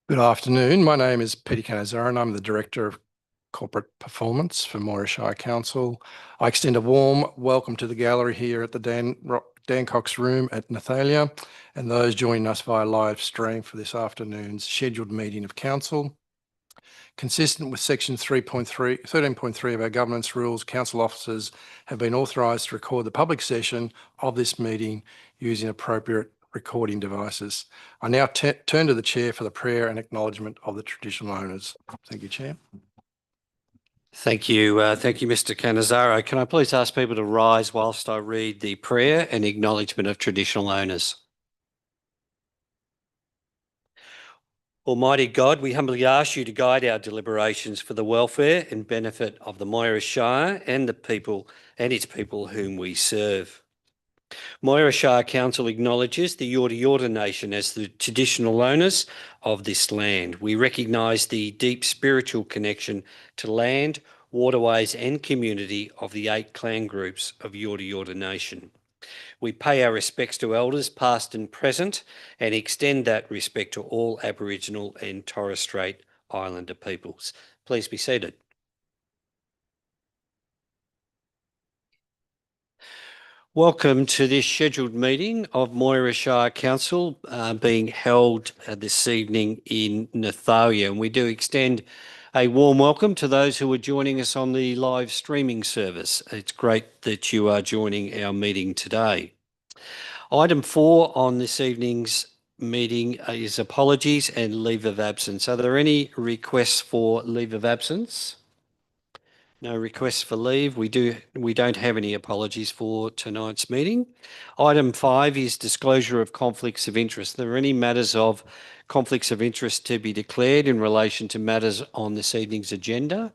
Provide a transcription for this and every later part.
Good afternoon. My name is Peter Canizaro and I'm the Director of Corporate Performance for Moira Shire Council. I extend a warm welcome to the gallery here at the Dan Cox Room at Nathalia and those joining us via live stream for this afternoon's scheduled meeting of Council. Consistent with Section 13.3 of our governance rules, Council officers have been authorised to record the public session of this meeting using appropriate recording devices. I now turn to the Chair for the prayer and acknowledgement of the traditional owners. Thank you, Chair. Thank you, Mr. Canizaro. Can I please ask people to rise whilst I read the prayer and acknowledgement of traditional owners? Almighty God, we humbly ask you to guide our deliberations for the welfare and benefit of the Moira Shire and its people whom we serve. Moira Shire Council acknowledges the Yorta Yorta Nation as the traditional owners of this land. We recognise the deep spiritual connection to land, waterways and community of the 8 clan groups of Yorta Yorta Nation. We pay our respects to elders past and present and extend that respect to all Aboriginal and Torres Strait Islander peoples. Please be seated. Welcome to this scheduled meeting of Moira Shire Council being held this evening in Nathalia, and we do extend a warm welcome to those who are joining us on the live streaming service. It's great that you are joining our meeting today. Item 4 on this evening's meeting is apologies and leave of absence. Are there any requests for leave of absence? No requests for leave. We don't have any apologies for tonight's meeting. Item 5 is disclosure of conflicts of interest. Are there any matters of conflicts of interest to be declared in relation to matters on this evening's agenda?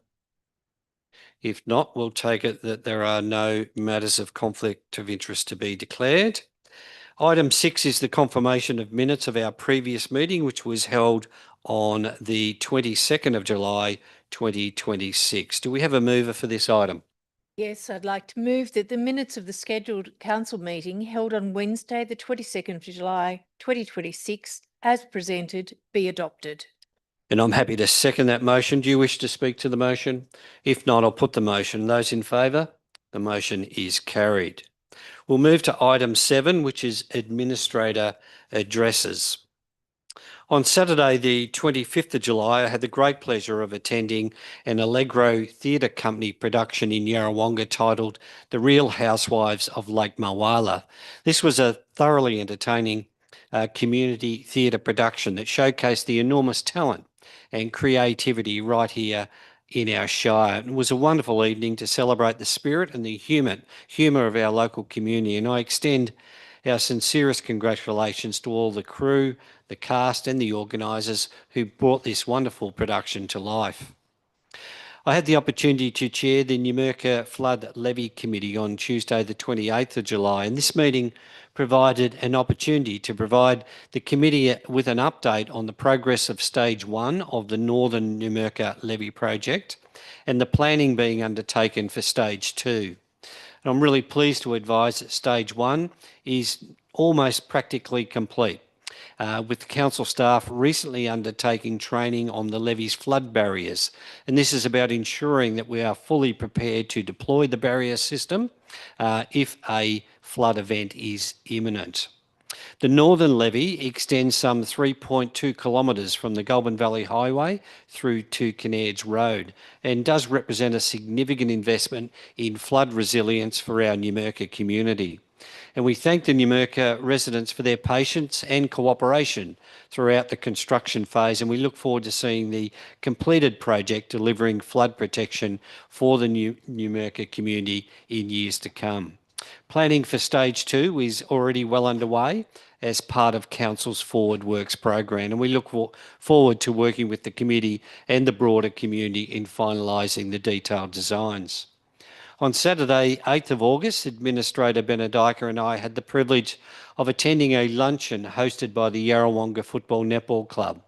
If not, we'll take it that there are no matters of conflict of interest to be declared. Item 6 is the confirmation of minutes of our previous meeting, which was held on the 22nd of July 2026. Do we have a mover for this item? Yes, I'd like to move that the minutes of the scheduled council meeting held on Wednesday, the 22nd of July 2026, as presented, be adopted. And I'm happy to second that motion. Do you wish to speak to the motion? If not, I'll put the motion. Those in favour? The motion is carried. We'll move to item 7, which is administrator addresses. On Saturday, the 25th of July, I had the great pleasure of attending an Allegro Theatre Company production in Yarrawonga titled The Real Housewives of Lake Mulwala. This was a thoroughly entertaining community theatre production that showcased the enormous talent and creativity right here in our shire. It was a wonderful evening to celebrate the spirit and the humour of our local community, and I extend our sincerest congratulations to all the crew, the cast and the organisers who brought this wonderful production to life. I had the opportunity to chair the Numurkah Flood Levy Committee on Tuesday the 28th of July, and this meeting provided an opportunity to provide the committee with an update on the progress of Stage 1 of the Northern Numurkah Levy project and the planning being undertaken for Stage 2. And I'm really pleased to advise that Stage 1 is almost practically complete, with the council staff recently undertaking training on the levee's flood barriers. And this is about ensuring that we are fully prepared to deploy the barrier system if a flood event is imminent. The Northern Levee extends some 3.2 kilometres from the Goulburn Valley Highway through to Kinnairds Road and does represent a significant investment in flood resilience for our Numurkah community. And we thank the Numurkah residents for their patience and cooperation throughout the construction phase, and we look forward to seeing the completed project delivering flood protection for the Numurkah community in years to come. Planning for Stage 2 is already well underway as part of Council's Forward Works program, and we look forward to working with the committee and the broader community in finalising the detailed designs. On Saturday, 8th of August, Administrator Benedica and I had the privilege of attending a luncheon hosted by the Yarrawonga Football Netball Club,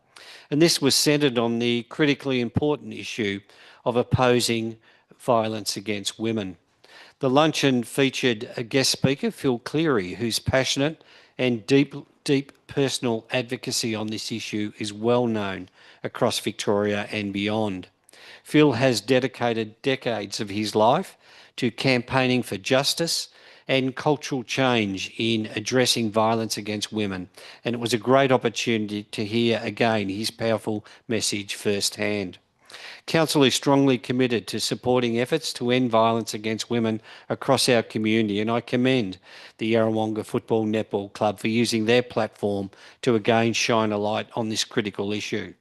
and this was centred on the critically important issue of opposing violence against women. The luncheon featured a guest speaker, Phil Cleary, who's passionate and deep personal advocacy on this issue is well known across Victoria and beyond. Phil has dedicated decades of his life to campaigning for justice and cultural change in addressing violence against women, and it was a great opportunity to hear again his powerful message firsthand. Council is strongly committed to supporting efforts to end violence against women across our community, and I commend the Yarrawonga Football Netball Club for using their platform to again shine a light on this critical issue.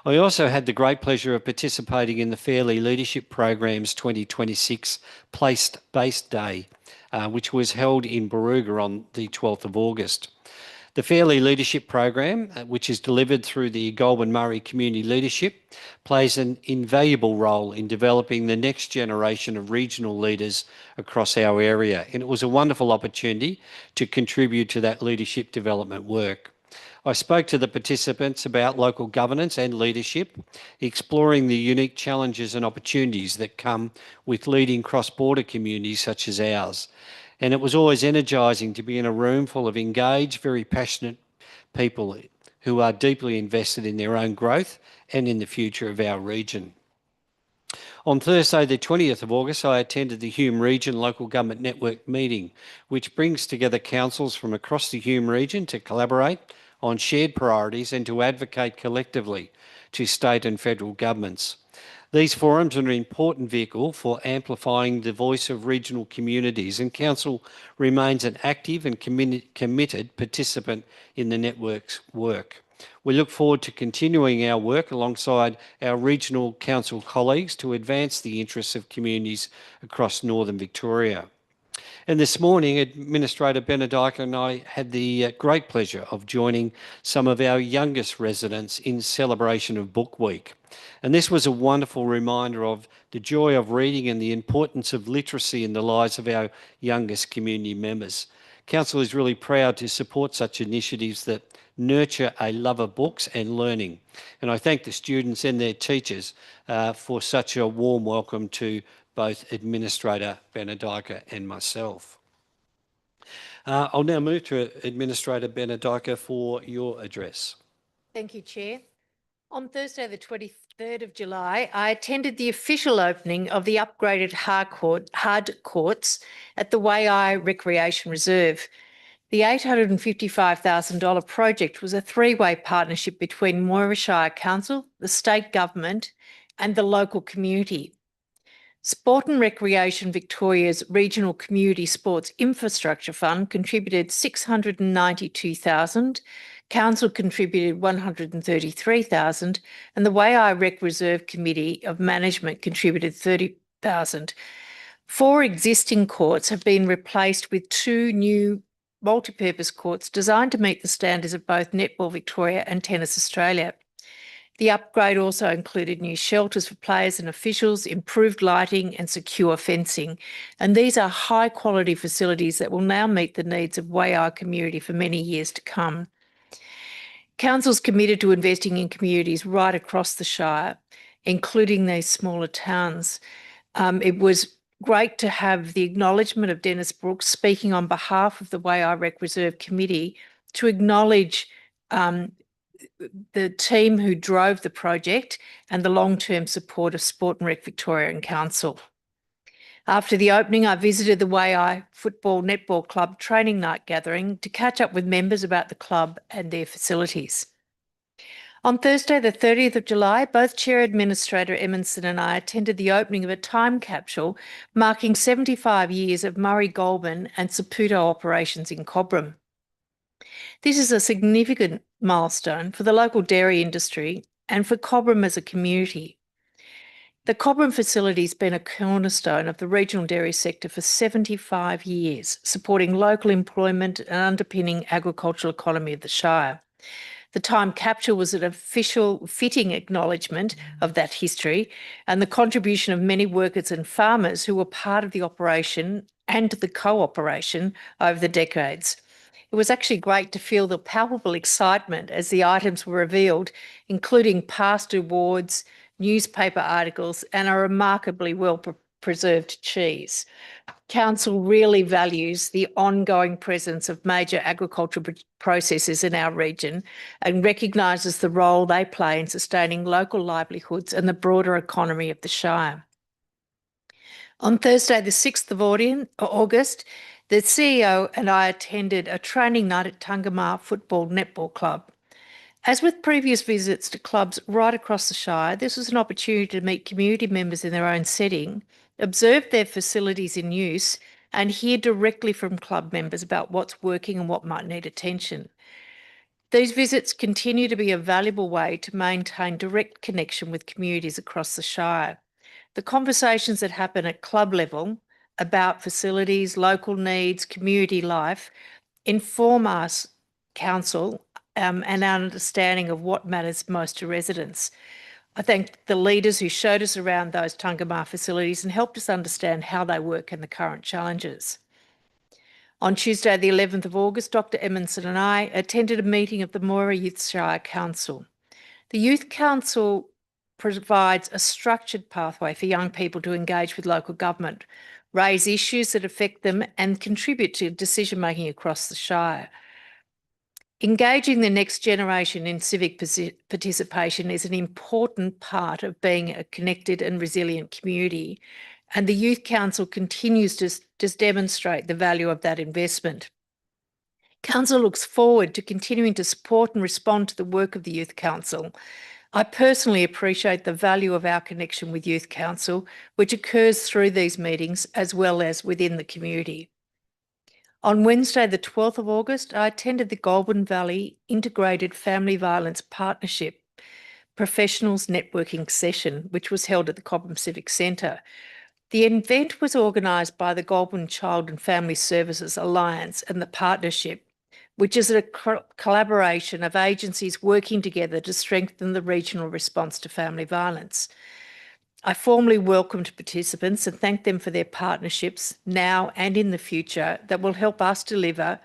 I also had the great pleasure of participating in the Fairley Leadership Program's 2026 Place-Based Day, which was held in Barooga on the 12th of August. The Fairley Leadership Program, which is delivered through the Goulburn Murray Community Leadership, plays an invaluable role in developing the next generation of regional leaders across our area, and it was a wonderful opportunity to contribute to that leadership development work. I spoke to the participants about local governance and leadership, exploring the unique challenges and opportunities that come with leading cross-border communities such as ours. And it was always energising to be in a room full of engaged, very passionate people who are deeply invested in their own growth and in the future of our region. On Thursday, the 20th of August, I attended the Hume Region Local Government Network meeting, which brings together councils from across the Hume region to collaborate on shared priorities and to advocate collectively to state and federal governments. These forums are an important vehicle for amplifying the voice of regional communities, and Council remains an active and committed participant in the network's work. We look forward to continuing our work alongside our regional council colleagues to advance the interests of communities across Northern Victoria. And this morning, Administrator Benedica and I had the great pleasure of joining some of our youngest residents in celebration of Book Week. And this was a wonderful reminder of the joy of reading and the importance of literacy in the lives of our youngest community members. Council is really proud to support such initiatives that nurture a love of books and learning. And I thank the students and their teachers for such a warm welcome to both Administrator Benedica and myself. I'll now move to Administrator Benedica for your address. Thank you, Chair. On Thursday, the 23rd of July, I attended the official opening of the upgraded hard courts at the Waiai Recreation Reserve. The $855,000 project was a three-way partnership between Moira Shire Council, the state government and the local community. Sport and Recreation Victoria's Regional Community Sports Infrastructure Fund contributed $692,000, Council contributed $133,000, and the Waiai Rec Reserve Committee of Management contributed $30,000. 4 existing courts have been replaced with 2 new multi-purpose courts designed to meet the standards of both Netball Victoria and Tennis Australia. The upgrade also included new shelters for players and officials, improved lighting and secure fencing. And these are high-quality facilities that will now meet the needs of Waiai community for many years to come. Council's committed to investing in communities right across the Shire, including these smaller towns. It was great to have the acknowledgement of Dennis Brooks speaking on behalf of the Waiai Rec Reserve Committee to acknowledge the team who drove the project and the long-term support of Sport and Rec Victoria and Council. After the opening, I visited the Waiai Football Netball Club training night gathering to catch up with members about the club and their facilities. On Thursday, the 30th of July, both Chair Administrator Emonson and I attended the opening of a time capsule marking 75 years of Murray Goulburn and Saputo operations in Cobram. This is a significant milestone for the local dairy industry and for Cobram as a community. The Cobram facility has been a cornerstone of the regional dairy sector for 75 years, supporting local employment and underpinning agricultural economy of the Shire. The time capsule was an official fitting acknowledgement of that history and the contribution of many workers and farmers who were part of the operation and the cooperation over the decades. It was actually great to feel the palpable excitement as the items were revealed, including past awards, newspaper articles, and a remarkably well preserved cheese. Council really values the ongoing presence of major agricultural processors in our region and recognises the role they play in sustaining local livelihoods and the broader economy of the Shire. On Thursday, the 6th of August, the CEO and I attended a training night at Tungamar Football Netball Club. As with previous visits to clubs right across the Shire, this was an opportunity to meet community members in their own setting, observe their facilities in use, and hear directly from club members about what's working and what might need attention. These visits continue to be a valuable way to maintain direct connection with communities across the Shire. The conversations that happen at club level about facilities, local needs, community life, inform us, council, and our understanding of what matters most to residents. I thank the leaders who showed us around those Tungamar facilities and helped us understand how they work and the current challenges. On Tuesday, the 11th of August, Dr. Edmondson and I attended a meeting of the Moira Youth Shire Council. The Youth Council provides a structured pathway for young people to engage with local government, raise issues that affect them, and contribute to decision-making across the Shire. Engaging the next generation in civic participation is an important part of being a connected and resilient community, and the Youth Council continues to demonstrate the value of that investment. Council looks forward to continuing to support and respond to the work of the Youth Council. I personally appreciate the value of our connection with Youth Council, which occurs through these meetings as well as within the community. On Wednesday, the 12th of August, I attended the Goulburn Valley Integrated Family Violence Partnership Professionals Networking Session, which was held at the Cobham Civic Centre. The event was organised by the Goulburn Child and Family Services Alliance and the partnership, which is a collaboration of agencies working together to strengthen the regional response to family violence. I formally welcomed participants and thank them for their partnerships now and in the future that will help us deliver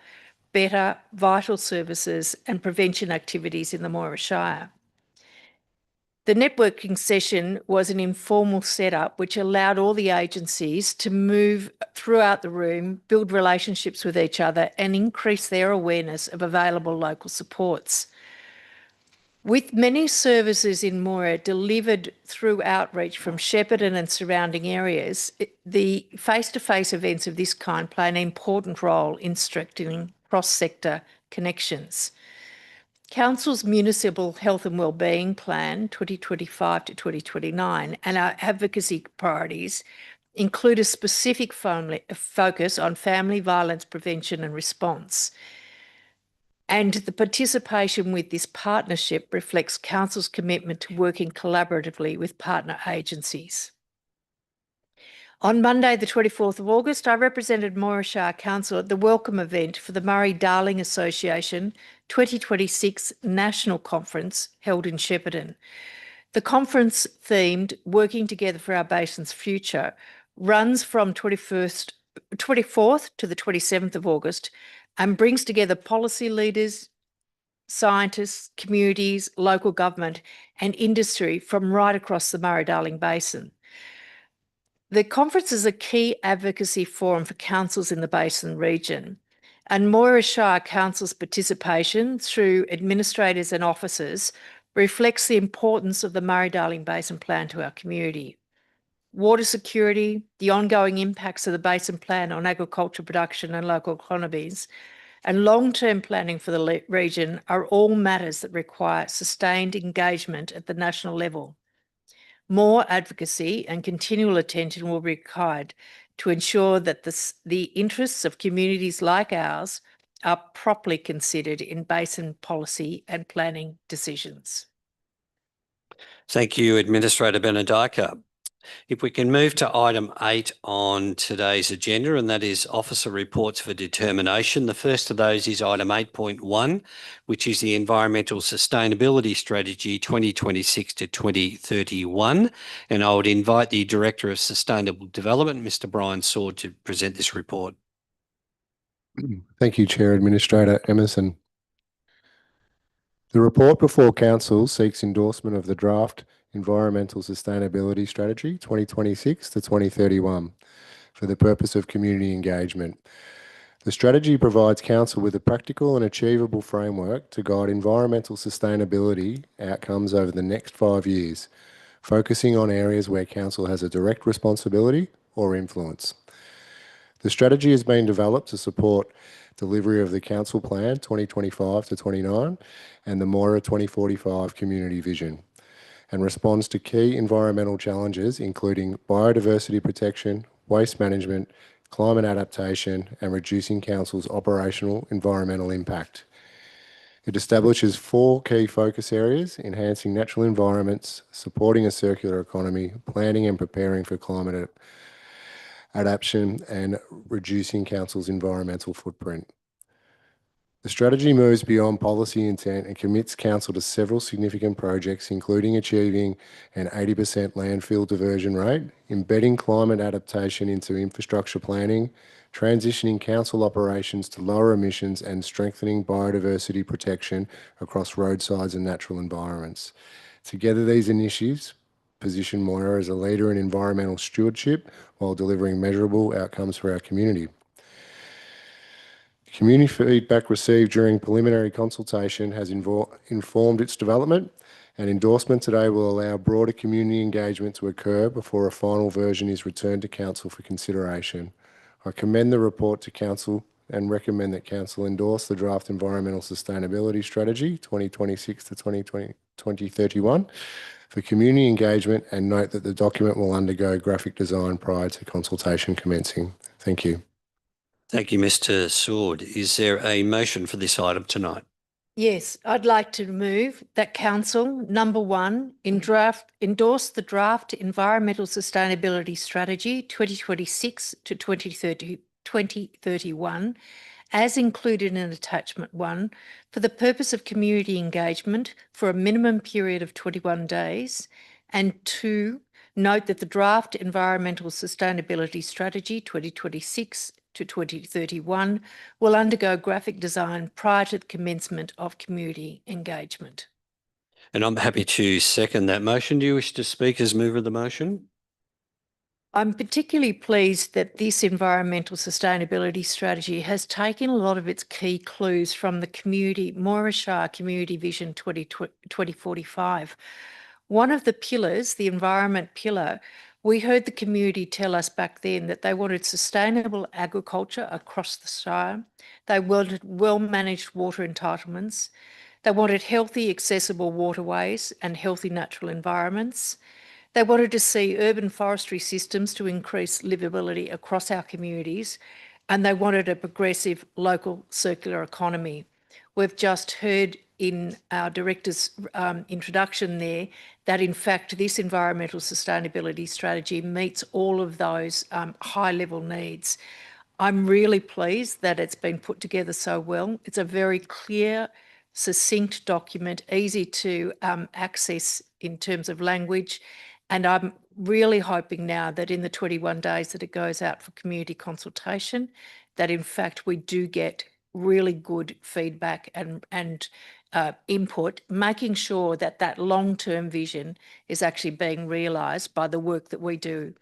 better, vital services and prevention activities in the Moira Shire. The networking session was an informal setup which allowed all the agencies to move throughout the room, build relationships with each other, and increase their awareness of available local supports. With many services in Moira delivered through outreach from Shepparton and surrounding areas, the face-to-face events of this kind play an important role in strengthening cross-sector connections. Council's Municipal Health and Wellbeing Plan 2025 to 2029 and our advocacy priorities include a specific focus on family violence prevention and response. And the participation with this partnership reflects Council's commitment to working collaboratively with partner agencies. On Monday, the 24th of August, I represented Moira Shire Council at the welcome event for the Murray-Darling Association 2026 National Conference held in Shepparton. The conference themed Working Together for Our Basin's Future runs from 24th to the 27th of August and brings together policy leaders, scientists, communities, local government and industry from right across the Murray-Darling Basin. The conference is a key advocacy forum for councils in the Basin region, and Moira Shire Council's participation through administrators and officers reflects the importance of the Murray-Darling Basin Plan to our community. Water security, the ongoing impacts of the Basin Plan on agriculture production and local economies, and long-term planning for the region are all matters that require sustained engagement at the national level. More advocacy and continual attention will be required to ensure that the interests of communities like ours are properly considered in basin policy and planning decisions. Thank you, Administrator Benedica. If we can move to item 8 on today's agenda, and that is officer reports for determination. The first of those is item 8.1, which is the Environmental Sustainability Strategy 2026 to 2031. And I would invite the Director of Sustainable Development, Mr. Brian Sword, to present this report. Thank you, Chair Administrator Emerson. The report before Council seeks endorsement of the draft Environmental Sustainability Strategy 2026 to 2031 for the purpose of community engagement. The strategy provides Council with a practical and achievable framework to guide environmental sustainability outcomes over the next 5 years, focusing on areas where Council has a direct responsibility or influence. The strategy has been developed to support delivery of the Council Plan 2025 to 29 and the Moira 2045 Community Vision, and responds to key environmental challenges including biodiversity protection, waste management, climate adaptation, and reducing Council's operational environmental impact. It establishes 4 key focus areas: enhancing natural environments, supporting a circular economy, planning and preparing for climate adaptation, and reducing Council's environmental footprint. The strategy moves beyond policy intent and commits Council to several significant projects, including achieving an 80% landfill diversion rate, embedding climate adaptation into infrastructure planning, transitioning Council operations to lower emissions, and strengthening biodiversity protection across roadsides and natural environments. Together, these initiatives position Moira as a leader in environmental stewardship while delivering measurable outcomes for our community. Community feedback received during preliminary consultation has informed its development, and endorsement today will allow broader community engagement to occur before a final version is returned to Council for consideration. I commend the report to Council and recommend that Council endorse the draft Environmental Sustainability Strategy 2026 to 2031 for community engagement, and note that the document will undergo graphic design prior to consultation commencing. Thank you. Thank you, Mr. Sword. Is there a motion for this item tonight? Yes, I'd like to move that Council, number 1, endorse the draft Environmental Sustainability Strategy 2026 to 2031 as included in Attachment 1 for the purpose of community engagement for a minimum period of 21 days, and 2, note that the draft Environmental Sustainability Strategy 2026 to 2031 will undergo graphic design prior to the commencement of community engagement. And I'm happy to second that motion. Do you wish to speak as mover of the motion? I'm particularly pleased that this environmental sustainability strategy has taken a lot of its key clues from the Moira Shire Community Vision 2045. One of the pillars, the environment pillar, we heard the community tell us back then that they wanted sustainable agriculture across the Shire. They wanted well-managed water entitlements. They wanted healthy, accessible waterways and healthy natural environments. They wanted to see urban forestry systems to increase livability across our communities, and they wanted a progressive local circular economy. We've just heard in our director's introduction there that in fact this environmental sustainability strategy meets all of those high-level needs. I'm really pleased that it's been put together so well. It's a very clear, succinct document, easy to access in terms of language, and I'm really hoping now that in the 21 days that it goes out for community consultation, that in fact we do get really good feedback and input, making sure that that long-term vision is actually being realised by the work that we do.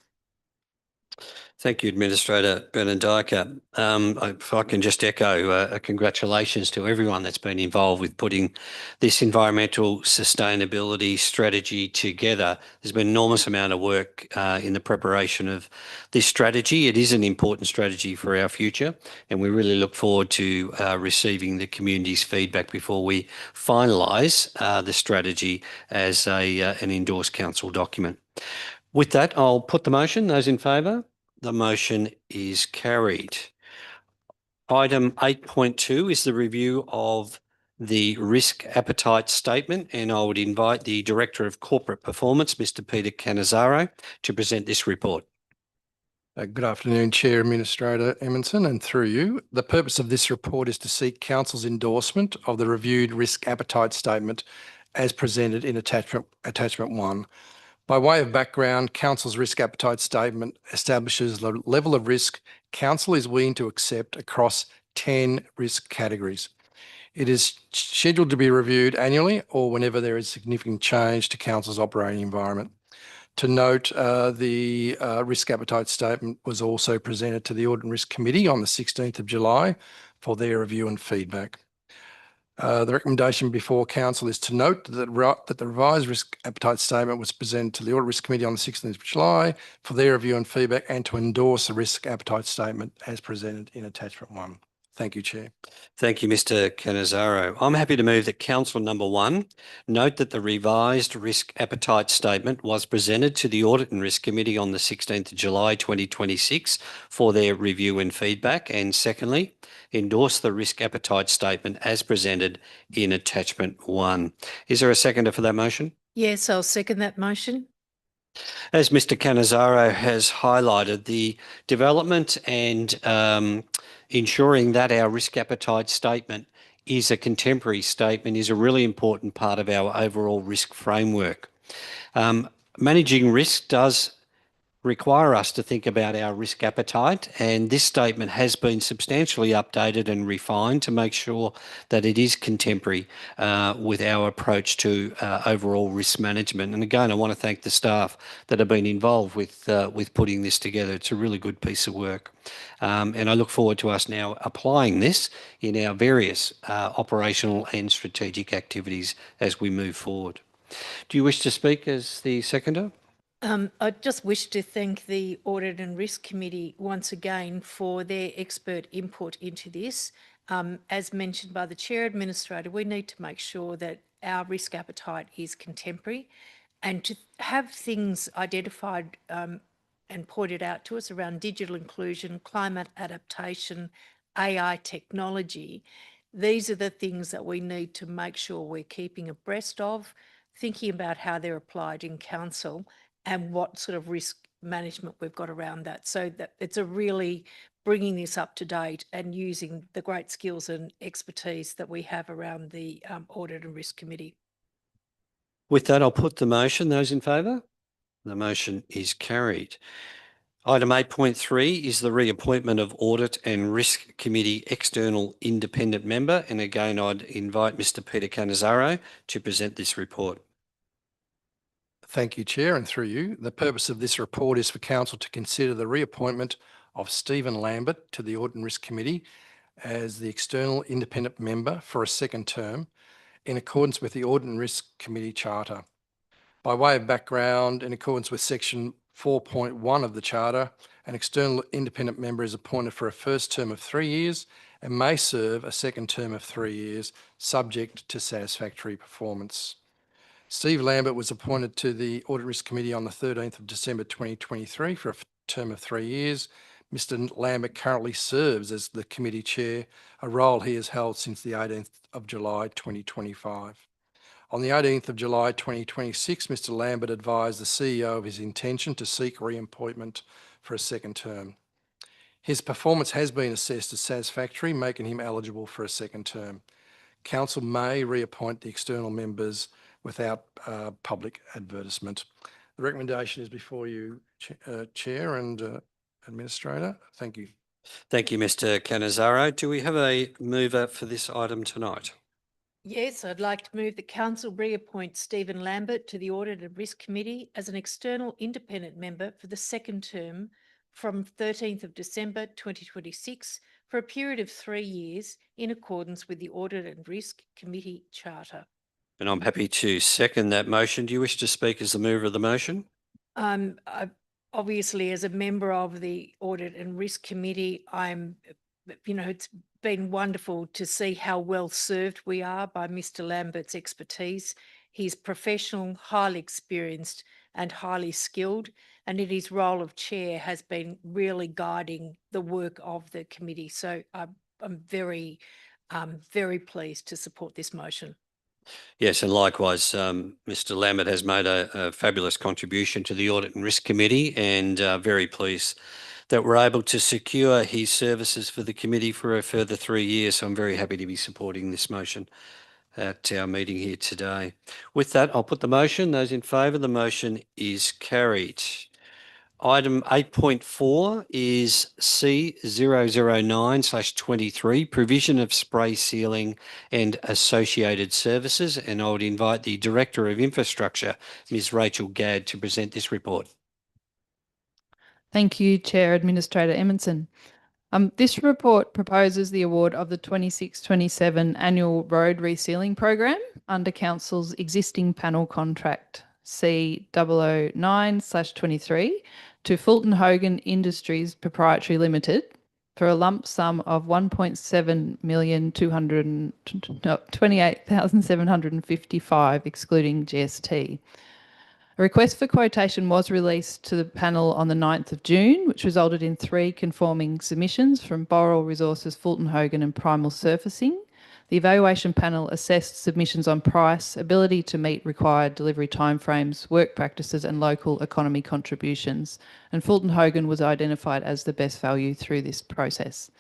Thank you, Administrator Bernardica. If I can just echo congratulations to everyone that's been involved with putting this environmental sustainability strategy together. There's been an enormous amount of work in the preparation of this strategy. It is an important strategy for our future, and we really look forward to receiving the community's feedback before we finalise the strategy as an endorsed council document. With that, I'll put the motion. Those in favour? The motion is carried. Item 8.2 is the review of the risk appetite statement, and I would invite the Director of Corporate Performance, Mr. Peter Canizzaro, to present this report. Good afternoon, Chair, Administrator Emerson, and through you. The purpose of this report is to seek Council's endorsement of the reviewed risk appetite statement as presented in Attachment 1. By way of background, Council's risk appetite statement establishes the level of risk Council is willing to accept across 10 risk categories. It is scheduled to be reviewed annually or whenever there is significant change to council's operating environment. To note, the risk appetite statement was also presented to the Audit and Risk Committee on the 16th of July for their review and feedback. The recommendation before council is to note that the revised risk appetite statement was presented to the Audit Risk Committee on the 16th of July for their review and feedback, and to endorse the risk appetite statement as presented in attachment 1. Thank you, Chair. Thank you, Mr. Cannizzaro. I'm happy to move that council number 1 note that the revised risk appetite statement was presented to the Audit and Risk Committee on the 16th of July 2026 for their review and feedback, and secondly, endorse the risk appetite statement as presented in attachment 1. Is there a seconder for that motion? Yes, I'll second that motion. As Mr. Cannizzaro has highlighted, the development and ensuring that our risk appetite statement is a contemporary statement is a really important part of our overall risk framework. Managing risk does require us to think about our risk appetite, and this statement has been substantially updated and refined to make sure that it is contemporary with our approach to overall risk management. And again, I want to thank the staff that have been involved with putting this together. It's a really good piece of work. And I look forward to us now applying this in our various operational and strategic activities as we move forward. Do you wish to speak as the seconder? I just wish to thank the Audit and Risk Committee once again for their expert input into this. As mentioned by the Chair Administrator, we need to make sure that our risk appetite is contemporary, and to have things identified and pointed out to us around digital inclusion, climate adaptation, AI technology. These are the things that we need to make sure we're keeping abreast of, thinking about how they're applied in council, and what sort of risk management we've got around that. So that it's a really bringing this up to date and using the great skills and expertise that we have around the Audit and Risk Committee. With that, I'll put the motion. Those in favour? The motion is carried. Item 8.3 is the reappointment of Audit and Risk Committee external independent member. And again, I'd invite Mr. Peter Cannizzaro to present this report. Thank you, Chair, and through you. The purpose of this report is for council to consider the reappointment of Stephen Lambert to the Audit and Risk Committee as the external independent member for a second term in accordance with the Audit and Risk Committee Charter. By way of background, in accordance with section 4.1 of the Charter, an external independent member is appointed for a first term of 3 years and may serve a second term of 3 years, subject to satisfactory performance. Steve Lambert was appointed to the Audit and Risk Committee on the 13th of December 2023 for a term of 3 years. Mr. Lambert currently serves as the committee chair, a role he has held since the 18th of July 2025. On the 18th of July 2026, Mr. Lambert advised the CEO of his intention to seek reappointment for a second term. His performance has been assessed as satisfactory, making him eligible for a second term. Council may reappoint the external members without public advertisement. The recommendation is before you, Chair and Administrator. Thank you. Thank you, Mr. Cannizzaro. Do we have a mover for this item tonight? Yes, I'd like to move that council reappoint Stephen Lambert to the Audit and Risk Committee as an external independent member for the second term from 13th of December 2026 for a period of 3 years in accordance with the Audit and Risk Committee Charter. And I'm happy to second that motion. Do you wish to speak as the mover of the motion? Obviously, as a member of the Audit and Risk Committee, it's been wonderful to see how well served we are by Mr. Lambert's expertise. He's professional, highly experienced and highly skilled, and in his role of chair has been really guiding the work of the committee. So I'm very pleased to support this motion. Yes, and likewise, Mr. Lambert has made a fabulous contribution to the Audit and Risk Committee, and very pleased that we're able to secure his services for the committee for a further 3 years. So I'm very happy to be supporting this motion at our meeting here today. With that, I'll put the motion. Those in favour, the motion is carried. Item 8.4 is C009/23, provision of spray sealing and associated services. And I would invite the Director of Infrastructure, Ms. Rachel Gadd, to present this report. Thank you, Chair Administrator Emonson. This report proposes the award of the 26-27 annual road resealing program under Council's existing panel contract C009/23 to Fulton Hogan Industries Proprietary Limited for a lump sum of $1,228,755, excluding GST. A request for quotation was released to the panel on the 9th of June, which resulted in 3 conforming submissions from Boral Resources, Fulton Hogan and Primal Surfacing. The evaluation panel assessed submissions on price, ability to meet required delivery timeframes, work practices and local economy contributions, and Fulton Hogan was identified as the best value through this process.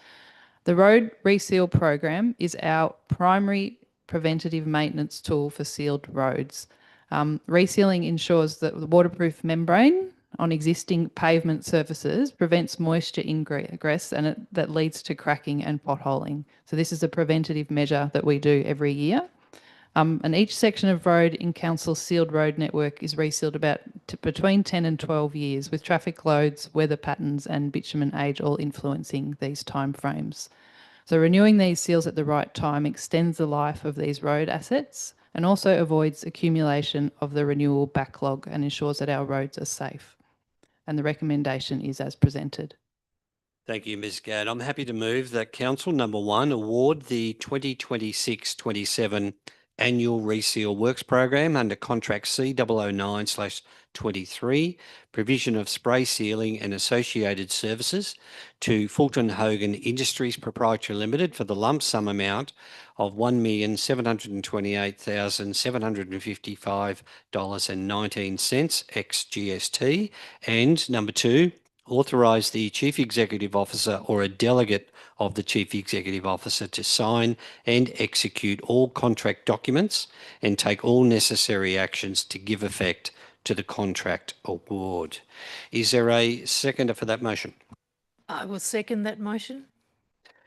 The road reseal program is our primary preventative maintenance tool for sealed roads. Resealing ensures that the waterproof membrane on existing pavement surfaces prevents moisture ingress and that leads to cracking and potholing. So this is a preventative measure that we do every year. And each section of road in Council's sealed road network is resealed between 10 and 12 years, with traffic loads, weather patterns and bitumen age all influencing these timeframes. So renewing these seals at the right time extends the life of these road assets and also avoids accumulation of the renewal backlog and ensures that our roads are safe. And the recommendation is as presented. Thank you, Ms. Gadd. I'm happy to move that Council number 1 award the 2026-27 Annual Reseal Works Program under Contract C009/23, provision of spray sealing and associated services to Fulton Hogan Industries Proprietary Limited for the lump sum amount of $1,728,755.19 ex GST. And number 2, authorise the Chief Executive Officer or a delegate of the Chief Executive Officer to sign and execute all contract documents and take all necessary actions to give effect to the contract award. Is there a seconder for that motion? I will second that motion.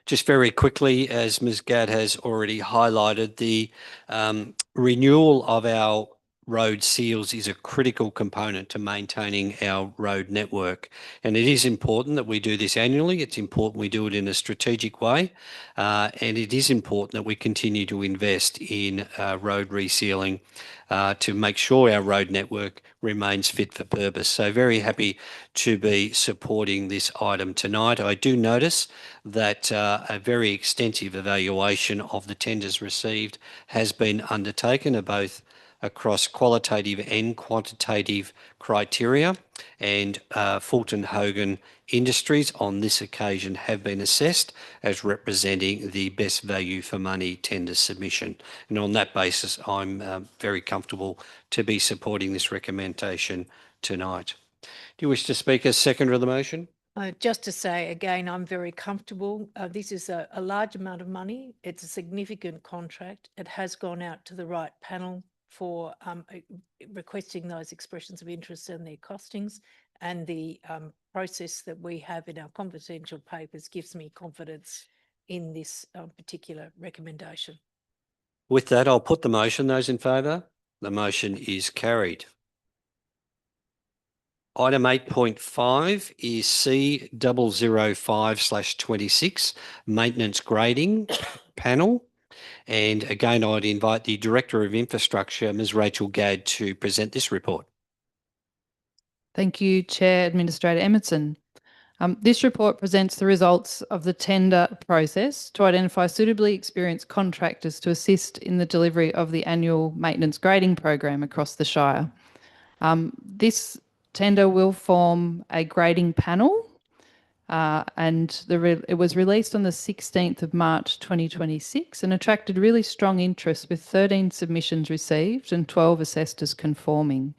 Just very quickly, as Ms. Gadd has already highlighted, the renewal of our road seals is a critical component to maintaining our road network. And it is important that we do this annually. It's important we do it in a strategic way. And it is important that we continue to invest in road resealing to make sure our road network remains fit for purpose. So very happy to be supporting this item tonight. I do notice that a very extensive evaluation of the tenders received has been undertaken, both across qualitative and quantitative criteria, and Fulton Hogan Industries on this occasion have been assessed as representing the best value for money tender submission. And on that basis, I'm very comfortable to be supporting this recommendation tonight. Do you wish to speak as seconder of the motion? Just to say again, I'm very comfortable. This is a large amount of money. It's a significant contract. It has gone out to the right panel for requesting those expressions of interest and their costings, and the process that we have in our confidential papers gives me confidence in this particular recommendation. With that, I'll put the motion. Those in favour? The motion is carried. Item 8.5 is C005/26, Maintenance Grading Panel. And again, I'd invite the Director of Infrastructure, Ms. Rachel Gadd, to present this report. Thank you, Chair Administrator Emerson. This report presents the results of the tender process to identify suitably experienced contractors to assist in the delivery of the annual maintenance grading program across the Shire. This tender will form a grading panel, and it was released on the 16th of March 2026 and attracted really strong interest, with 13 submissions received and 12 assessed as conforming.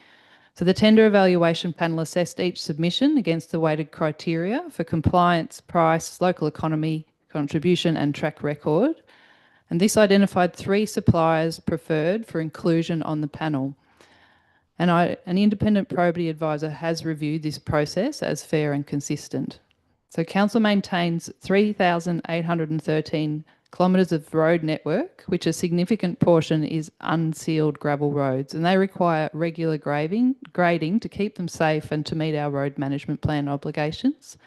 So the tender evaluation panel assessed each submission against the weighted criteria for compliance, price, local economy, contribution and track record. And this identified 3 suppliers preferred for inclusion on the panel. and an independent probity advisor has reviewed this process as fair and consistent. So council maintains 3,813 kilometres of road network, which a significant portion is unsealed gravel roads, and they require regular grading to keep them safe and to meet our road management plan obligations.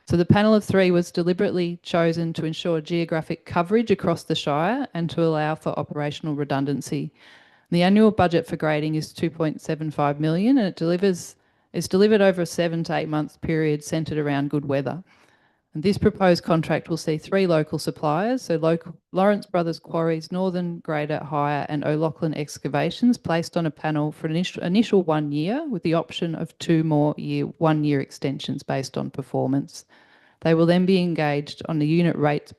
So the panel of three was deliberately chosen to ensure geographic coverage across the Shire and to allow for operational redundancy. The annual budget for grading is 2.75 million, and it's delivered over a 7 to 8 month period centred around good weather. And this proposed contract will see 3 local suppliers, so Lawrence Brothers Quarries, Northern Grader Hire and O'Loughlin Excavations, placed on a panel for an initial 1 year with the option of 2 more 1 year extensions based on performance. They will then be engaged on the unit rates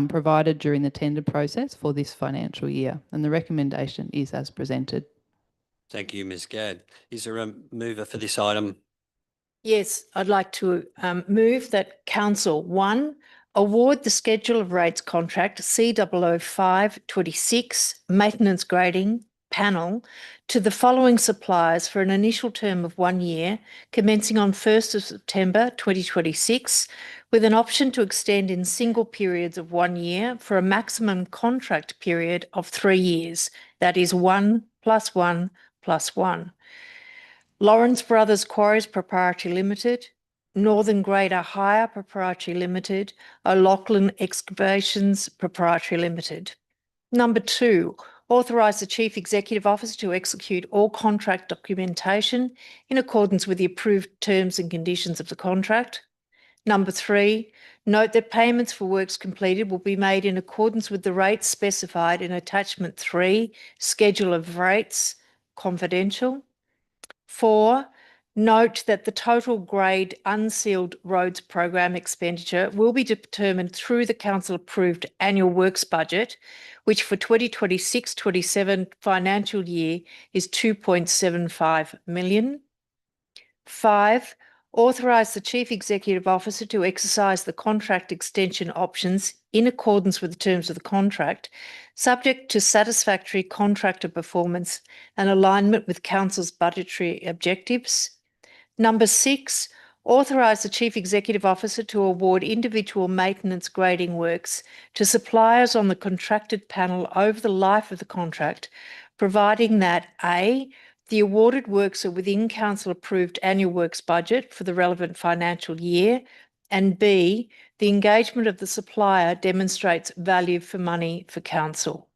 provided during the tender process for this financial year, and the recommendation is as presented. Thank you, Ms Gadd. Is there a mover for this item? Yes, I'd like to move that Council 1 award the schedule of rates contract C00526 maintenance grading panel to the following suppliers for an initial term of 1 year, commencing on 1st of September 2026, with an option to extend in single periods of 1 year for a maximum contract period of 3 years. That is 1 + 1 + 1. Lawrence Brothers Quarries Proprietary Limited, Northern Grader Hire Proprietary Limited, O'Loughlin Excavations Proprietary Limited. Number 2, authorise the Chief Executive Officer to execute all contract documentation in accordance with the approved terms and conditions of the contract. Number 3, note that payments for works completed will be made in accordance with the rates specified in Attachment 3, Schedule of Rates, confidential. 4, note that the total grade unsealed roads program expenditure will be determined through the council-approved annual works budget, which for 2026-27 financial year is 2.75 million. 5, authorise the Chief Executive Officer to exercise the contract extension options in accordance with the terms of the contract, subject to satisfactory contractor performance and alignment with Council's budgetary objectives. Number 6, authorise the Chief Executive Officer to award individual maintenance grading works to suppliers on the contracted panel over the life of the contract, providing that A, the awarded works are within council-approved annual works budget for the relevant financial year, and B, the engagement of the supplier demonstrates value for money for council.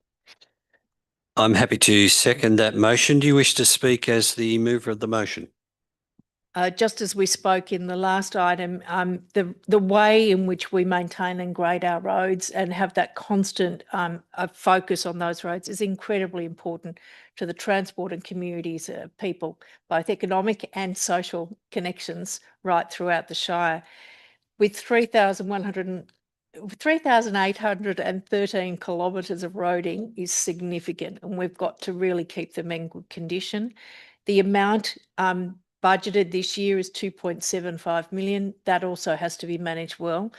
I'm happy to second that motion. Do you wish to speak as the mover of the motion? Just as we spoke in the last item, the way in which we maintain and grade our roads and have that constant focus on those roads is incredibly important to the transport and communities, people, both economic and social connections right throughout the Shire. With 3,813 kilometres of roading is significant, and we've got to really keep them in good condition. The amount budgeted this year is 2.75 million. That also has to be managed well.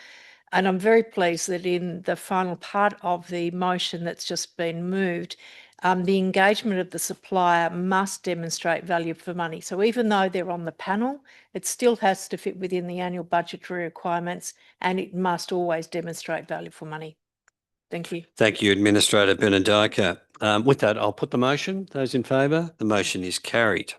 And I'm very pleased that in the final part of the motion that's just been moved, the engagement of the supplier must demonstrate value for money. So even though they're on the panel, it still has to fit within the annual budgetary requirements, and it must always demonstrate value for money. Thank you. Thank you, Administrator Benedika. With that, I'll put the motion. Those in favour? The motion is carried.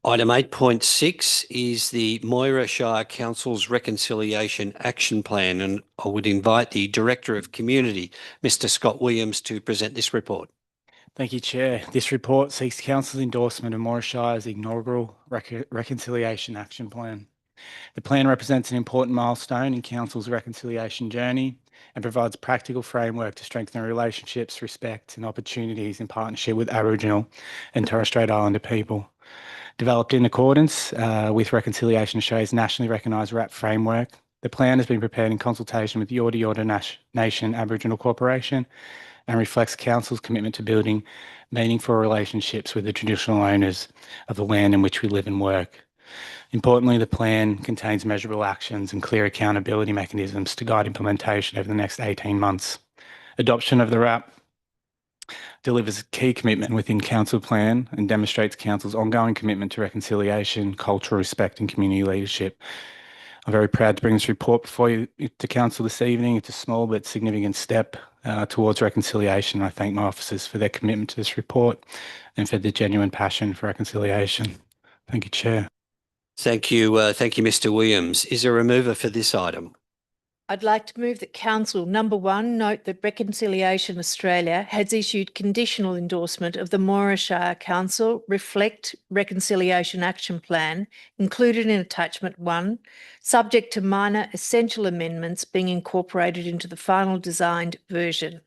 Item 8.6 is the Moira Shire Council's Reconciliation Action Plan, and I would invite the Director of Community, Mr Scott Williams, to present this report. Thank you, Chair. This report seeks Council's endorsement of Moira Shire's inaugural Reconciliation Action Plan. The plan represents an important milestone in Council's reconciliation journey and provides a practical framework to strengthen relationships, respect and opportunities in partnership with Aboriginal and Torres Strait Islander people. Developed in accordance with Reconciliation Australia's nationally recognised RAP framework, the plan has been prepared in consultation with the Yorta Yorta Nation Aboriginal Corporation and reflects Council's commitment to building meaningful relationships with the traditional owners of the land in which we live and work. Importantly, the plan contains measurable actions and clear accountability mechanisms to guide implementation over the next 18 months. Adoption of the RAP delivers a key commitment within council plan and demonstrates council's ongoing commitment to reconciliation, cultural respect and community leadership. I'm very proud to bring this report before you to council this evening. It's a small but significant step towards reconciliation. I thank my officers for their commitment to this report and for their genuine passion for reconciliation. Thank you, Chair. Thank you, Mr. Williams. Is there a mover for this item? I'd like to move that Council, number 1, note that Reconciliation Australia has issued conditional endorsement of the Moira Shire Council Reflect Reconciliation Action Plan included in Attachment 1, subject to minor essential amendments being incorporated into the final designed version.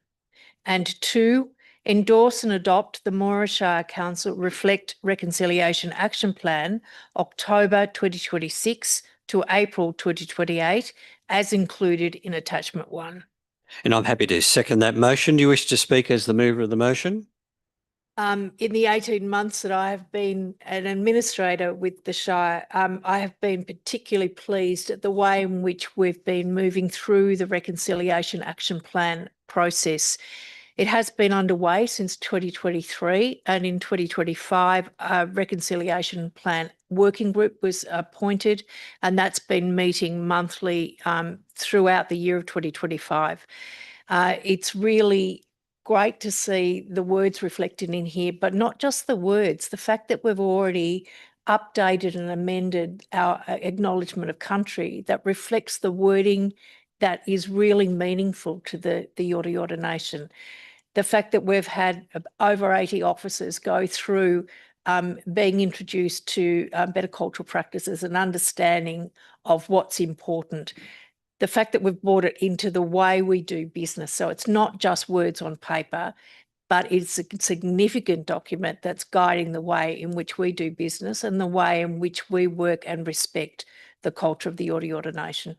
And 2, endorse and adopt the Moira Shire Council Reflect Reconciliation Action Plan, October 2026 to April 2028, as included in Attachment 1. And I'm happy to second that motion. Do you wish to speak as the mover of the motion? In the 18 months that I have been an administrator with the Shire, I have been particularly pleased at the way in which we've been moving through the Reconciliation Action Plan process. It has been underway since 2023, and in 2025, a Reconciliation Plan Working Group was appointed, and that's been meeting monthly throughout the year of 2025. It's really great to see the words reflected in here, but not just the words, the fact that we've already updated and amended our acknowledgement of country that reflects the wording that is really meaningful to the Yorta Yorta Nation. The fact that we've had over 80 officers go through being introduced to better cultural practices and understanding of what's important. The fact that we've brought it into the way we do business. So it's not just words on paper, but it's a significant document that's guiding the way in which we do business and the way in which we work and respect the culture of the Yorta Yorta Nation.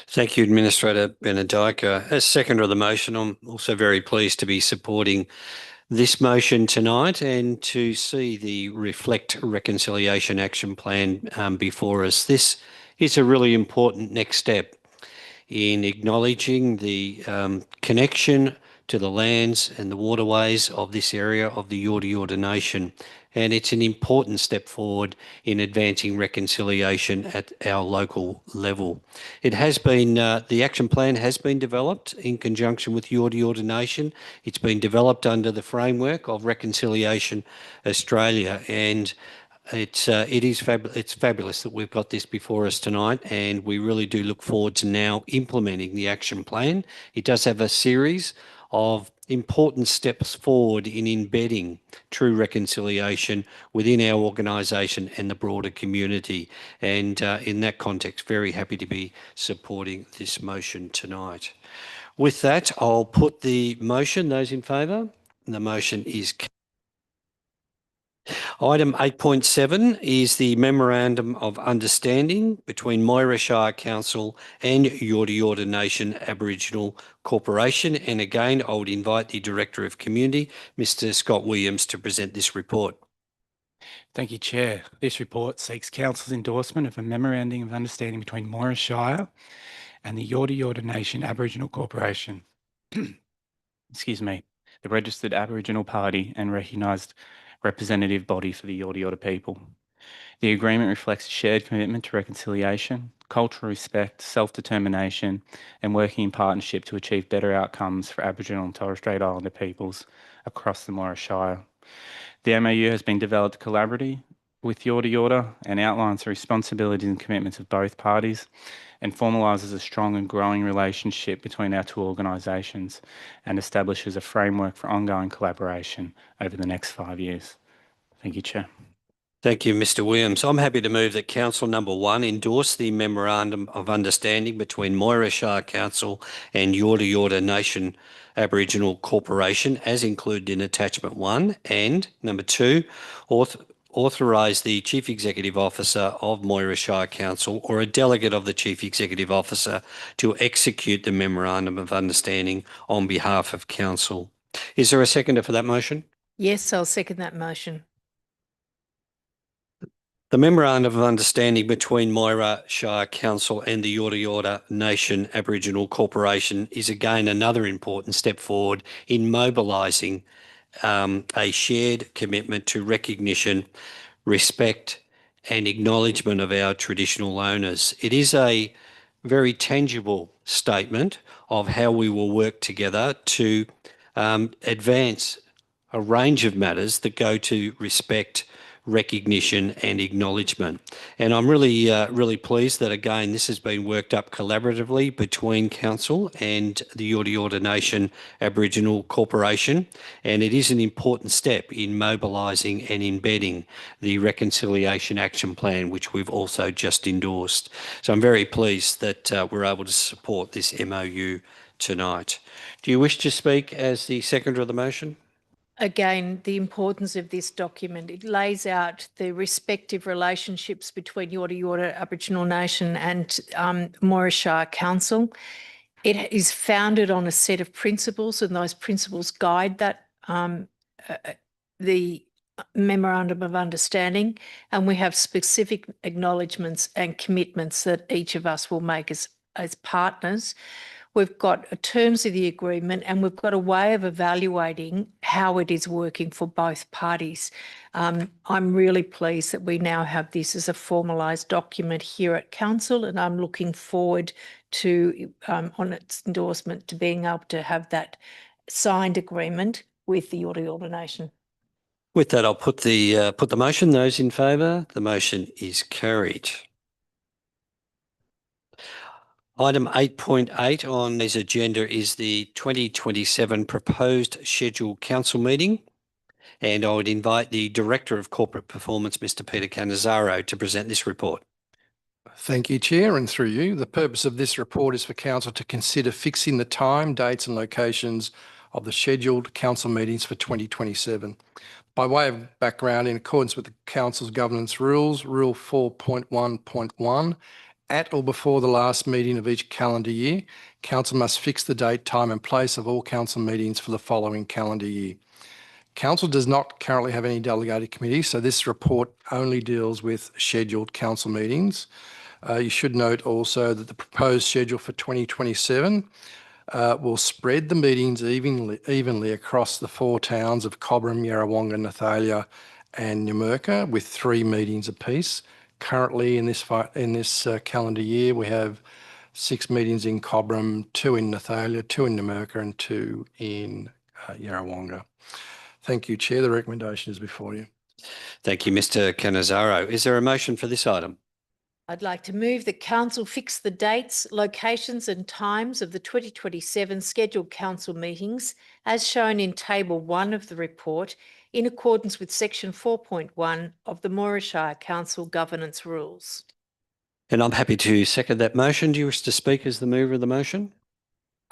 Thank you, Administrator Benedike. As seconder of the motion, I'm also very pleased to be supporting this motion tonight and to see the Reflect Reconciliation Action Plan before us. This is a really important next step in acknowledging the connection to the lands and the waterways of this area of the Yorta Yorta Nation. And it's an important step forward in advancing reconciliation at our local level. It has been, the action plan has been developed in conjunction with Yorta Yorta Nation. It's been developed under the framework of Reconciliation Australia, and it's fabulous that we've got this before us tonight, and we really do look forward to now implementing the action plan. It does have a series of important steps forward in embedding true reconciliation within our organisation and the broader community. And in that context, very happy to be supporting this motion tonight. With that, I'll put the motion. Those in favour? The motion is Item 8.7 is the Memorandum of Understanding between Moira Shire Council and Yorta Yorta Nation Aboriginal Corporation. And again, I would invite the Director of Community, Mr. Scott Williams, to present this report. Thank you, Chair. This report seeks Council's endorsement of a Memorandum of Understanding between Moira Shire and the Yorta Yorta Nation Aboriginal Corporation. Excuse me, the registered Aboriginal party and recognised representative body for the Yorta Yorta people. The agreement reflects a shared commitment to reconciliation, cultural respect, self-determination, and working in partnership to achieve better outcomes for Aboriginal and Torres Strait Islander peoples across the Moira Shire. The MOU has been developed collaboratively with Yorta Yorta and outlines the responsibilities and commitments of both parties and formalises a strong and growing relationship between our two organisations and establishes a framework for ongoing collaboration over the next 5 years. Thank you, Chair. Thank you, Mr. Williams. I'm happy to move that Council number 1 endorse the Memorandum of Understanding between Moira Shire Council and Yorta Yorta Nation Aboriginal Corporation as included in Attachment 1, and number 2, authorise the Chief Executive Officer of Moira Shire Council or a delegate of the Chief Executive Officer to execute the Memorandum of Understanding on behalf of Council. Is there a seconder for that motion? Yes, I'll second that motion. The Memorandum of Understanding between Moira Shire Council and the Yorta Yorta Nation Aboriginal Corporation is again another important step forward in mobilising a shared commitment to recognition, respect and acknowledgement of our traditional owners. It is a very tangible statement of how we will work together to advance a range of matters that go to respect, recognition and acknowledgement. And I'm really pleased that, again, this has been worked up collaboratively between Council and the Yorta Yorta Nation Aboriginal Corporation. And it is an important step in mobilising and embedding the Reconciliation Action Plan, which we've also just endorsed. So I'm very pleased that we're able to support this MOU tonight. Do you wish to speak as the seconder of the motion? Again, the importance of this document. It lays out the respective relationships between Yorta Yorta Aboriginal Nation and Moira Shire Council. It is founded on a set of principles, and those principles guide that the Memorandum of Understanding, and we have specific acknowledgements and commitments that each of us will make as partners. We've got terms of the agreement, and we've got a way of evaluating how it is working for both parties. I'm really pleased that we now have this as a formalised document here at Council, and I'm looking forward to, on its endorsement, to being able to have that signed agreement with the Yorta Yorta Nation. With that, I'll put the motion. Those in favour, the motion is carried. Item 8.8 on this agenda is the 2027 proposed scheduled council meeting, and I would invite the Director of Corporate Performance, Mr. Peter Canizzaro, to present this report. Thank you, Chair, and through you. The purpose of this report is for Council to consider fixing the time, dates and locations of the scheduled council meetings for 2027. By way of background, in accordance with the Council's governance rules, Rule 4.1.1, at or before the last meeting of each calendar year, Council must fix the date, time and place of all council meetings for the following calendar year. Council does not currently have any delegated committees, so this report only deals with scheduled council meetings. You should note also that the proposed schedule for 2027 will spread the meetings evenly across the 4 towns of Cobram, Yarrawonga, Nathalia and Numurkah, with 3 meetings apiece. Currently in this calendar year, we have 6 meetings in Cobram, 2 in Nathalia, 2 in Numurkah and 2 in Yarrawonga. Thank you, Chair. The recommendation is before you. Thank you, Mr. Canizzaro. Is there a motion for this item? I'd like to move that Council fix the dates, locations and times of the 2027 scheduled council meetings as shown in Table 1 of the report in accordance with Section 4.1 of the Moira Shire Council Governance Rules. And I'm happy to second that motion. Do you wish to speak as the mover of the motion?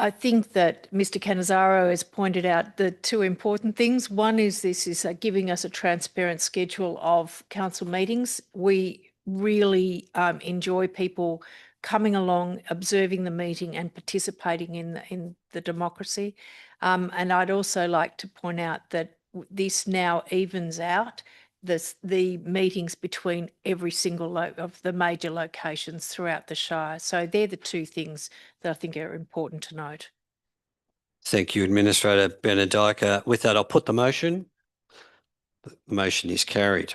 I think that Mr. Canizzaro has pointed out the 2 important things. One is this is giving us a transparent schedule of council meetings. We really enjoy people coming along, observing the meeting and participating in the democracy. And I'd also like to point out that this now evens out the meetings between every single of the major locations throughout the Shire. So they're the 2 things that I think are important to note. Thank you, Administrator Benedika. With that, I'll put the motion. The motion is carried.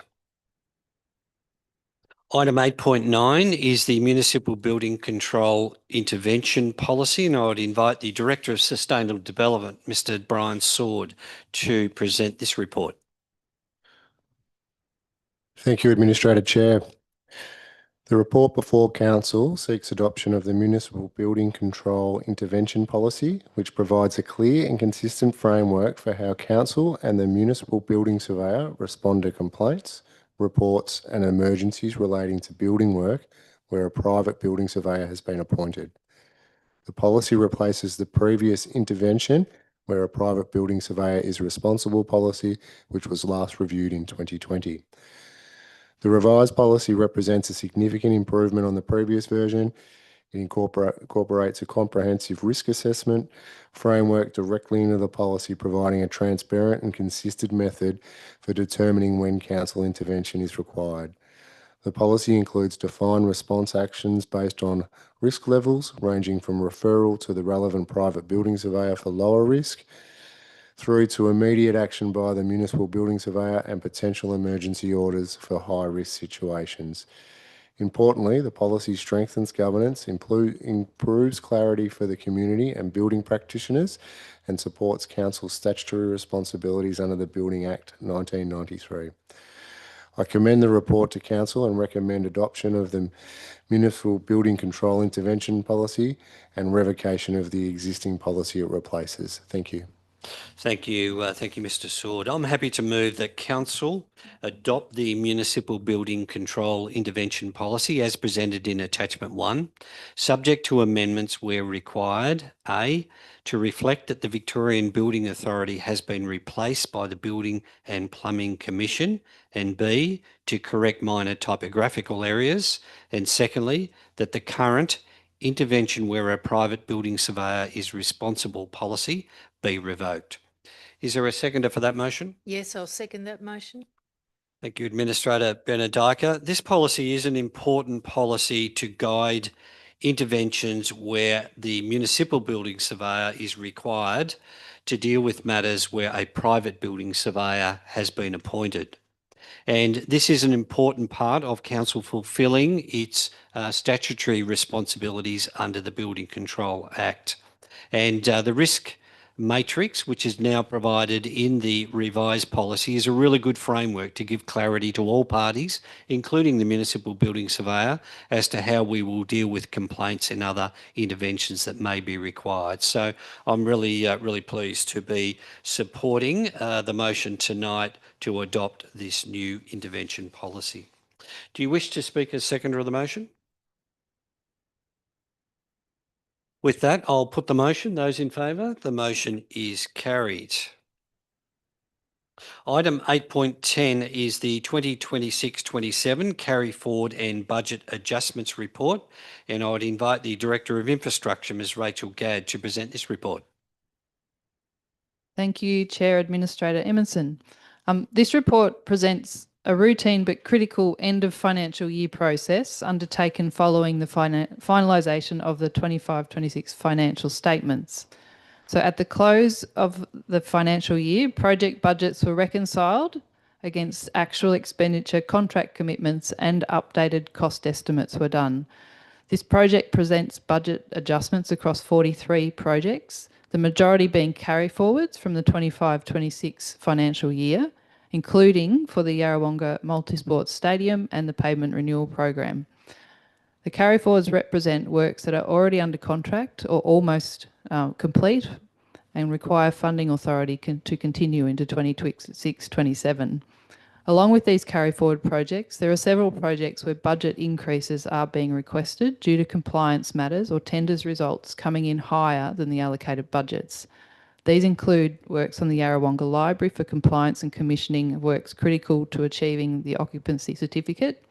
Item 8.9 is the Municipal Building Control Intervention Policy, and I would invite the Director of Sustainable Development, Mr. Brian Sword, to present this report. Thank you, Administrator Chair. The report before Council seeks adoption of the Municipal Building Control Intervention Policy, which provides a clear and consistent framework for how Council and the Municipal Building Surveyor respond to complaints, reports and emergencies relating to building work where a private building surveyor has been appointed. The policy replaces the previous intervention where a private building surveyor is responsible policy, which was last reviewed in 2020. The revised policy represents a significant improvement on the previous version. It incorporates a comprehensive risk assessment framework directly into the policy, providing a transparent and consistent method for determining when council intervention is required. The policy includes defined response actions based on risk levels, ranging from referral to the relevant private building surveyor for lower risk, through to immediate action by the municipal building surveyor and potential emergency orders for high-risk situations. Importantly, the policy strengthens governance, improves clarity for the community and building practitioners, and supports council's statutory responsibilities under the Building Act 1993. I commend the report to council and recommend adoption of the Municipal Building Control Intervention Policy and revocation of the existing policy it replaces. Thank you. Thank you, Mr. Sword. I'm happy to move that council adopt the Municipal Building Control Intervention Policy as presented in Attachment 1, subject to amendments where required. A, to reflect that the Victorian Building Authority has been replaced by the Building and Plumbing Commission, and B, to correct minor typographical errors, and secondly, that the current intervention where a private building surveyor is responsible policy be revoked. Is there a seconder for that motion? Yes, I'll second that motion. Thank you, Administrator Benedica. This policy is an important policy to guide interventions where the municipal building surveyor is required to deal with matters where a private building surveyor has been appointed. And this is an important part of council fulfilling its statutory responsibilities under the Building Control Act. And the risk matrix, which is now provided in the revised policy, is a really good framework to give clarity to all parties, including the municipal building surveyor, as to how we will deal with complaints and other interventions that may be required. So I'm really pleased to be supporting the motion tonight to adopt this new intervention policy. Do you wish to speak as seconder of the motion? With that, I'll put the motion. Those in favour? The motion is carried. Item 8.10 is the 2026-27 Carry Forward and Budget Adjustments Report, and I would invite the Director of Infrastructure, Ms Rachel Gadd, to present this report. Thank you, Chair Administrator Emerson. This report presents a routine but critical end of financial year process undertaken following the finalisation of the 25-26 financial statements. So at the close of the financial year, project budgets were reconciled against actual expenditure, contract commitments and updated cost estimates were done. This project presents budget adjustments across 43 projects, the majority being carry forwards from the 25-26 financial year, including for the Yarrawonga Multisport Stadium and the pavement renewal program. The carry forwards represent works that are already under contract or almost complete and require funding authority to continue into 2026-27. Along with these carry forward projects, there are several projects where budget increases are being requested due to compliance matters or tenders results coming in higher than the allocated budgets. These include works on the Yarrawonga Library for compliance and commissioning of works critical to achieving the occupancy certificate,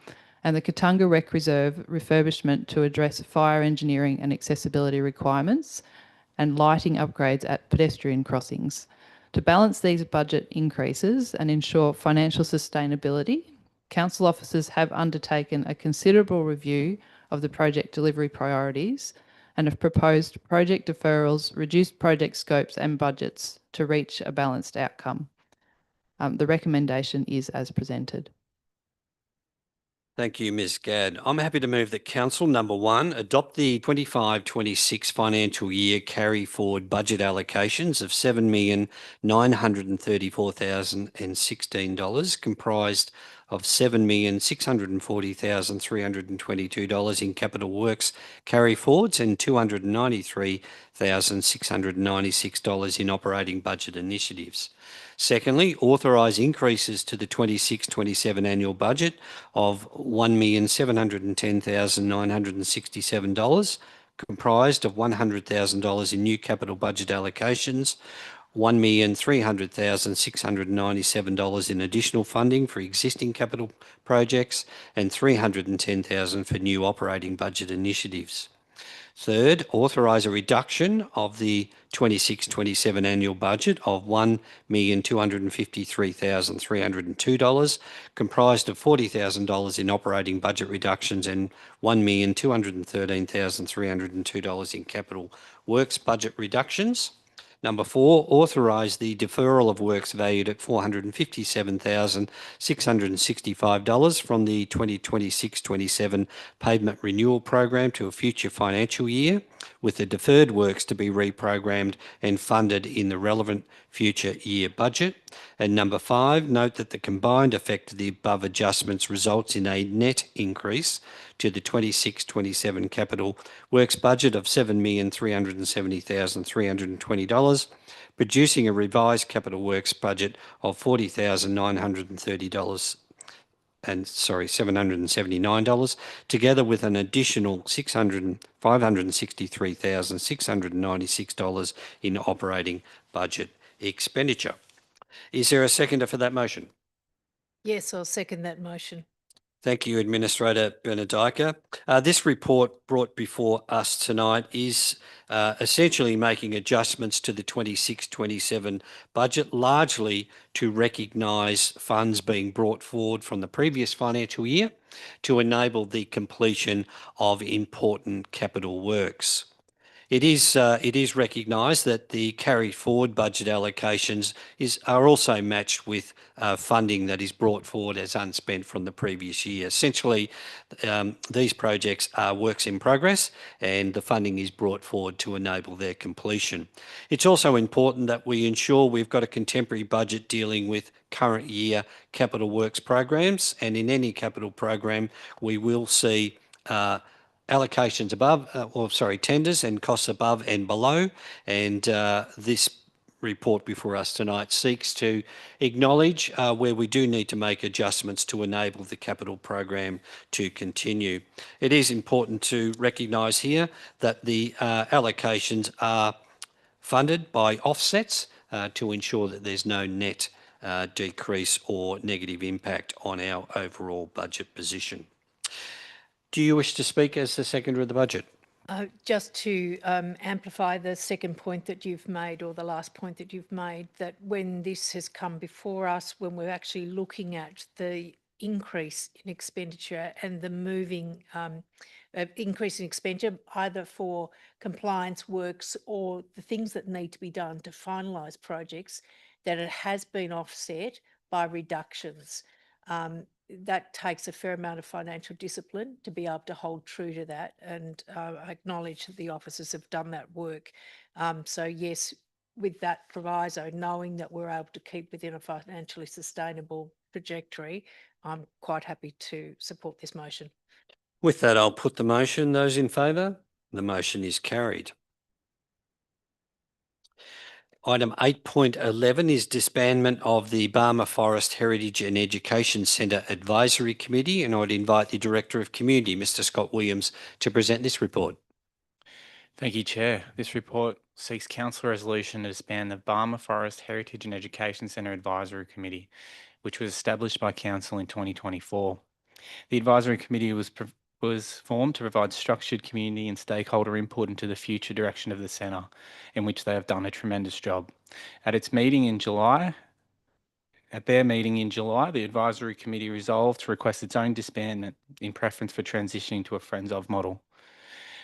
and the Katunga Rec Reserve refurbishment to address fire engineering and accessibility requirements, and lighting upgrades at pedestrian crossings. To balance these budget increases and ensure financial sustainability, council officers have undertaken a considerable review of the project delivery priorities and have proposed project deferrals, reduced project scopes and budgets to reach a balanced outcome. The recommendation is as presented. Thank you, Ms Gadd. I'm happy to move that Council, number 1, adopt the 25-26 financial year carry forward budget allocations of $7,934,016, comprised of $7,640,322 in capital works carry forwards and $293,696 in operating budget initiatives. Secondly, authorise increases to the 26-27 annual budget of $1,710,967, comprised of $100,000 in new capital budget allocations, $1,300,697 in additional funding for existing capital projects, and $310,000 for new operating budget initiatives. Third, authorise a reduction of the 26-27 annual budget of $1,253,302, comprised of $40,000 in operating budget reductions and $1,213,302 in capital works budget reductions. Number 4, authorise the deferral of works valued at $457,665 from the 2026-27 pavement renewal program to a future financial year, with the deferred works to be reprogrammed and funded in the relevant future year budget. And number 5, note that the combined effect of the above adjustments results in a net increase to the 26-27 capital works budget of $7,370,320, producing a revised capital works budget of $779, together with an additional $563,696 in operating budget expenditure. Is there a seconder for that motion? Yes, I'll second that motion. Thank you, Administrator Benedica. This report brought before us tonight is essentially making adjustments to the 26-27 budget, largely to recognise funds being brought forward from the previous financial year to enable the completion of important capital works. It is recognised that the carried forward budget allocations are also matched with funding that is brought forward as unspent from the previous year. Essentially, these projects are works in progress and the funding is brought forward to enable their completion. It's also important that we ensure we've got a contemporary budget dealing with current year capital works programs, and in any capital program we will see allocations above, tenders and costs above and below. And this report before us tonight seeks to acknowledge where we do need to make adjustments to enable the capital program to continue. It is important to recognise here that the allocations are funded by offsets to ensure that there's no net decrease or negative impact on our overall budget position. Do you wish to speak as the seconder of the budget? Just to amplify the second point that you've made, or the last point that you've made, that when this has come before us, when we're actually looking at the increase in expenditure and the moving increase in expenditure, either for compliance works or the things that need to be done to finalise projects, that it has been offset by reductions. That takes a fair amount of financial discipline to be able to hold true to that, and I acknowledge that the officers have done that work. So yes, with that proviso, knowing that we're able to keep within a financially sustainable trajectory, I'm quite happy to support this motion. With that, I'll put the motion. Those in favour? The motion is carried. Item 8.11 is disbandment of the Barmah Forest Heritage and Education Centre Advisory Committee, and I'd invite the Director of Community, Mr Scott Williams, to present this report. Thank you, Chair. This report seeks council resolution to disband the Barmah Forest Heritage and Education Centre Advisory Committee, which was established by Council in 2024. The Advisory Committee was formed to provide structured community and stakeholder input into the future direction of the centre, in which they have done a tremendous job. At their meeting in July, the Advisory Committee resolved to request its own disbandment in preference for transitioning to a Friends of model.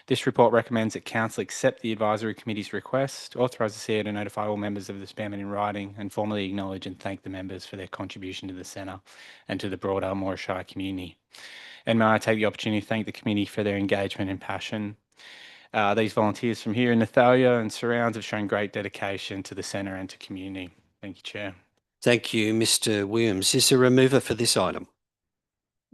This report recommends that Council accept the Advisory Committee's request to authorise the CEO to notify all members of the disbandment in writing and formally acknowledge and thank the members for their contribution to the centre and to the broader Moira Shire community. And may I take the opportunity to thank the committee for their engagement and passion. These volunteers from here in Nathalia and surrounds have shown great dedication to the centre and to community. Thank you, Chair. Thank you, Mr Williams. Is there a mover for this item?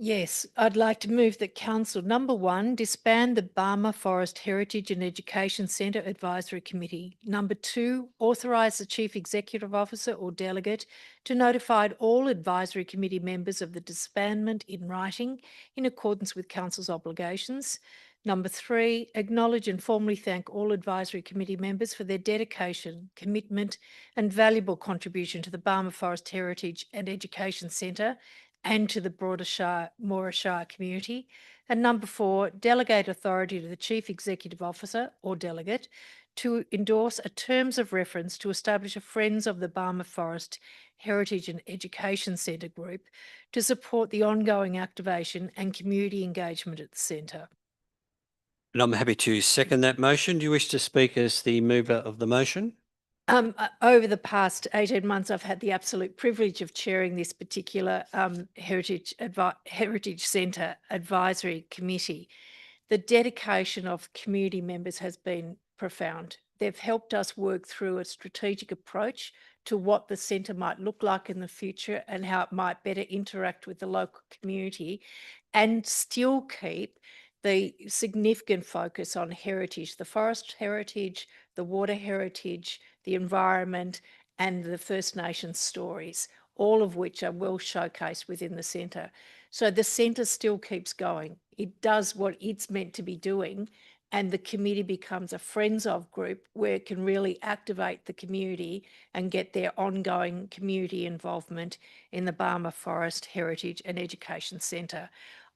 Yes, I'd like to move that Council, number 1, disband the Barmah Forest Heritage and Education Centre Advisory Committee. Number 2, authorise the Chief Executive Officer or delegate to notify all Advisory Committee members of the disbandment in writing in accordance with Council's obligations. Number 3, acknowledge and formally thank all Advisory Committee members for their dedication, commitment and valuable contribution to the Barmah Forest Heritage and Education Centre and to the broader Moira Shire community. And number 4, delegate authority to the Chief Executive Officer or delegate to endorse a terms of reference to establish a Friends of the Barmah Forest Heritage and Education Centre group to support the ongoing activation and community engagement at the centre. And I'm happy to second that motion. Do you wish to speak as the mover of the motion? Over the past 18 months, I've had the absolute privilege of chairing this particular Heritage Centre Advisory Committee. The dedication of community members has been profound. They've helped us work through a strategic approach to what the centre might look like in the future and how it might better interact with the local community and still keep the significant focus on heritage, the forest heritage, the water heritage, the environment, and the First Nations stories, all of which are well showcased within the centre. So the centre still keeps going. It does what it's meant to be doing, and the committee becomes a Friends of group where it can really activate the community and get their ongoing community involvement in the Barmah Forest Heritage and Education Centre.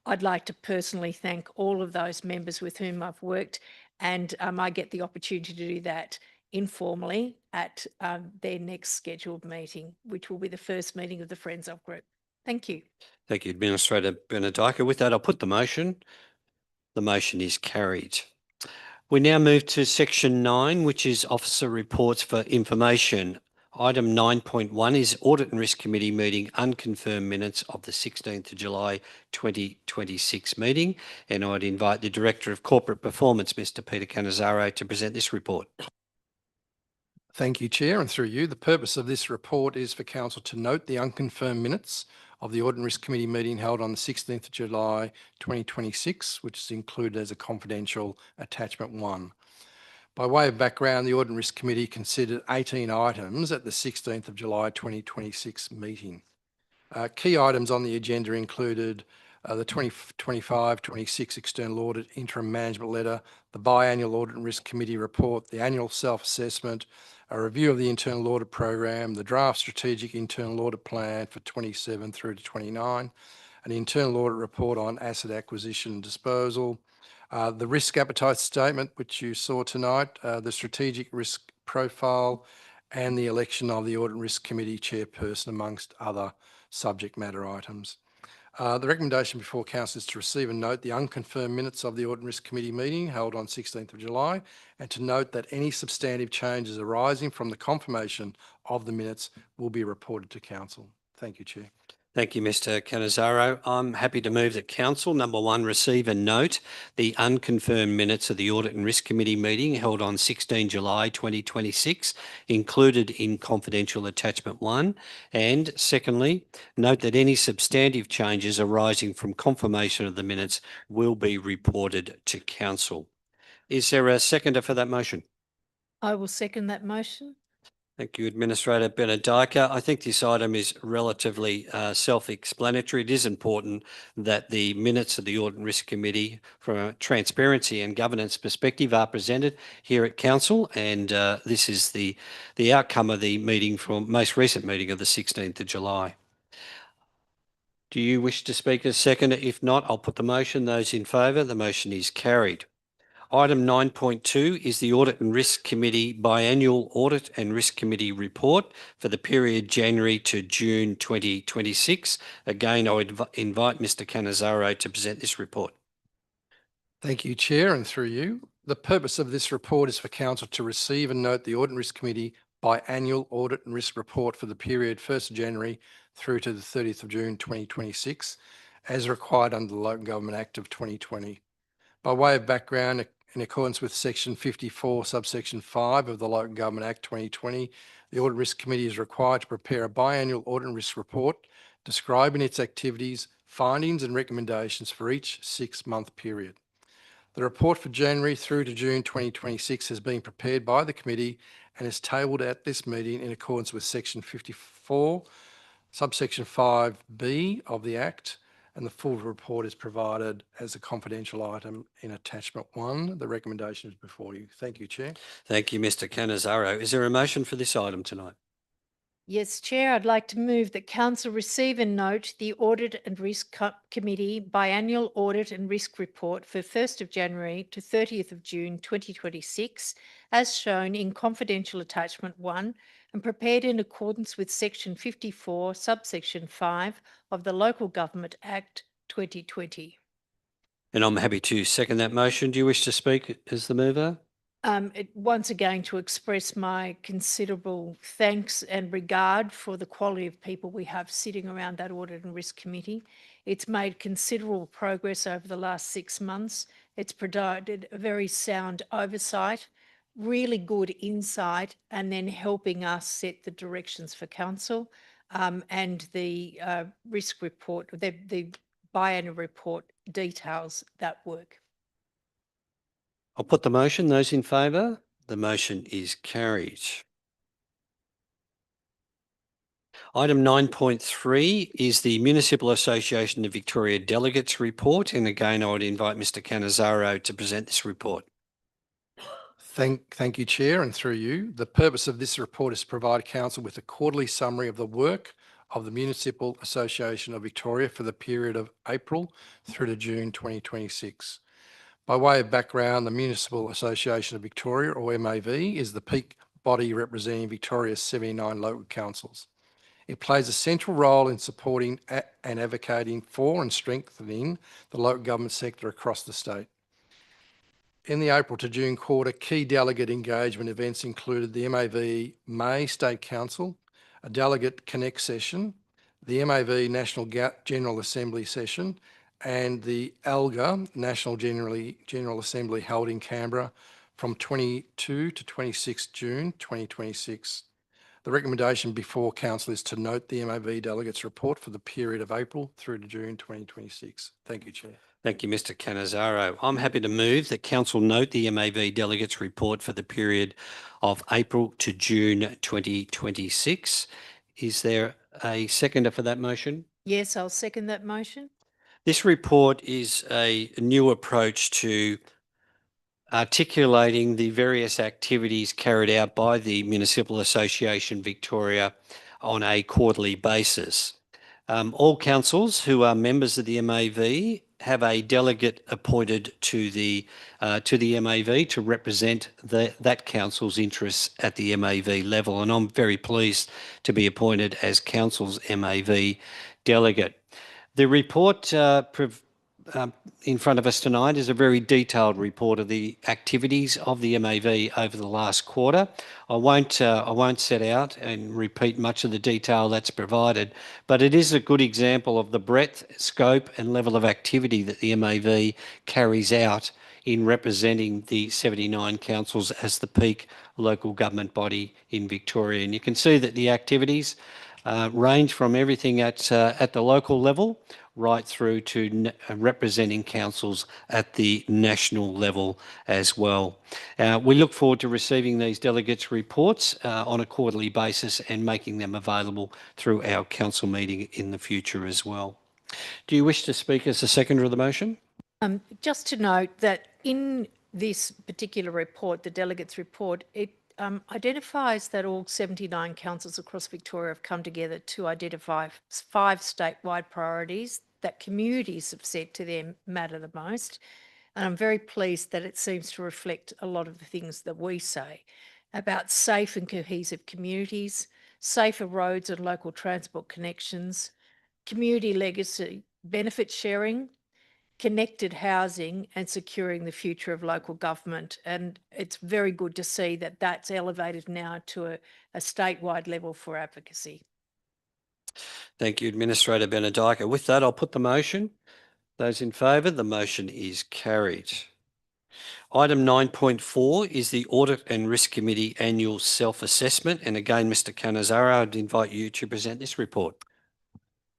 I'd like to personally thank all of those members with whom I've worked, and I get the opportunity to do that informally at their next scheduled meeting, which will be the first meeting of the Friends of Group. Thank you. Thank you, Administrator Benedika. With that, I'll put the motion. The motion is carried. We now move to section 9, which is officer reports for information. Item 9.1 is Audit and Risk Committee meeting unconfirmed minutes of the 16th of July 2026 meeting. And I'd invite the Director of Corporate Performance, Mr. Peter Canizzaro, to present this report. Thank you, Chair, and through you. The purpose of this report is for Council to note the unconfirmed minutes of the Audit and Risk Committee meeting held on the 16th of July 2026, which is included as a confidential attachment 1. By way of background, the Audit and Risk Committee considered 18 items at the 16th of July 2026 meeting. Key items on the agenda included the 2025-26 External Audit Interim Management Letter, the Biannual Audit and Risk Committee Report, the Annual Self-Assessment, a review of the Internal Audit Program, the Draft Strategic Internal Audit Plan for 27 through to 29, an Internal Audit Report on Asset Acquisition and Disposal, the Risk Appetite Statement, which you saw tonight, the Strategic Risk Profile, and the election of the Audit and Risk Committee Chairperson, amongst other subject matter items. The recommendation before Council is to receive and note the unconfirmed minutes of the Audit and Risk Committee meeting held on 16th of July, and to note that any substantive changes arising from the confirmation of the minutes will be reported to Council. Thank you, Chair. Thank you, Mr. Canizzaro. I'm happy to move that Council, number 1, receive and note the unconfirmed minutes of the Audit and Risk Committee meeting held on 16 July 2026, included in confidential attachment 1. And secondly, note that any substantive changes arising from confirmation of the minutes will be reported to Council. Is there a seconder for that motion? I will second that motion. Thank you, Administrator Benedika. I think this item is relatively self-explanatory. It is important that the minutes of the Audit and Risk Committee, from a transparency and governance perspective, are presented here at Council, and this is the outcome of the meeting, from most recent meeting of the 16th of July. Do you wish to speak as seconder? If not, I'll put the motion. Those in favour, the motion is carried. Item 9.2 is the Audit and Risk Committee Biannual Audit and Risk Committee Report for the period January to June 2026. Again, I would invite Mr. Canizzaro to present this report. Thank you, Chair, and through you. The purpose of this report is for Council to receive and note the Audit and Risk Committee Biannual Audit and Risk Report for the period 1st of January through to the 30th of June 2026, as required under the Local Government Act of 2020. By way of background, in accordance with Section 54, subsection 5 of the Local Government Act 2020, the Audit Risk Committee is required to prepare a biannual audit and risk report describing its activities, findings and recommendations for each 6-month period. The report for January through to June 2026 has been prepared by the committee and is tabled at this meeting in accordance with Section 54, subsection 5B of the Act, and the full report is provided as a confidential item in attachment 1. The recommendation is before you. Thank you, Chair. Thank you, Mr. Canizzaro. Is there a motion for this item tonight? Yes, Chair, I'd like to move that Council receive and note the Audit and Risk Committee biannual audit and risk report for 1st of January to 30th of June 2026, as shown in confidential attachment 1 and prepared in accordance with section 54, subsection 5 of the Local Government Act 2020. And I'm happy to second that motion. Do you wish to speak as the mover? Once again, to express my considerable thanks and regard for the quality of people we have sitting around that Audit and Risk Committee. It's made considerable progress over the last 6 months. It's provided a very sound oversight, really good insight, and then helping us set the directions for council. And the risk report, the biannual report details that work. I'll put the motion. Those in favour? The motion is carried. Item 9.3 is the Municipal Association of Victoria Delegates Report. And again, I would invite Mr Cannizaro to present this report. Thank you, Chair, and through you. The purpose of this report is to provide Council with a quarterly summary of the work of the Municipal Association of Victoria for the period of April through to June 2026. By way of background, the Municipal Association of Victoria, or MAV, is the peak body representing Victoria's 79 local councils. It plays a central role in supporting and advocating for and strengthening the local government sector across the state. In the April to June quarter, key delegate engagement events included the MAV May State Council, a Delegate Connect session, the MAV National General Assembly session, and the ALGA National General Assembly held in Canberra from 22 to 26 June 2026. The recommendation before Council is to note the MAV Delegates Report for the period of April through to June 2026. Thank you, Chair. Thank you, Mr Cannizaro. I'm happy to move that Council note the MAV Delegates Report for the period of April to June 2026. Is there a seconder for that motion? Yes, I'll second that motion. This report is a new approach to articulating the various activities carried out by the Municipal Association Victoria on a quarterly basis. All councils who are members of the MAV have a delegate appointed to the MAV to represent that council's interests at the MAV level, and I'm very pleased to be appointed as council's MAV delegate. The report in front of us tonight is a very detailed report of the activities of the MAV over the last quarter. I won't set out and repeat much of the detail that's provided, but it is a good example of the breadth, scope and level of activity that the MAV carries out in representing the 79 councils as the peak local government body in Victoria. And you can see that the activities range from everything at the local level right through to representing councils at the national level as well. We look forward to receiving these delegates' reports on a quarterly basis and making them available through our council meeting in the future as well. Do you wish to speak as the seconder of the motion? Just to note that in this particular report, the delegates' report, it identifies that all 79 councils across Victoria have come together to identify 5 statewide priorities that communities have said to them matter the most. And I'm very pleased that it seems to reflect a lot of the things that we say about safe and cohesive communities, safer roads and local transport connections, community legacy benefit sharing, connected housing and securing the future of local government. And it's very good to see that that's elevated now to a statewide level for advocacy. Thank you, Administrator Benedica. With that, I'll put the motion. Those in favour, the motion is carried. Item 9.4 is the Audit and Risk Committee Annual Self-Assessment. And again, Mr Cannizaro, I'd invite you to present this report.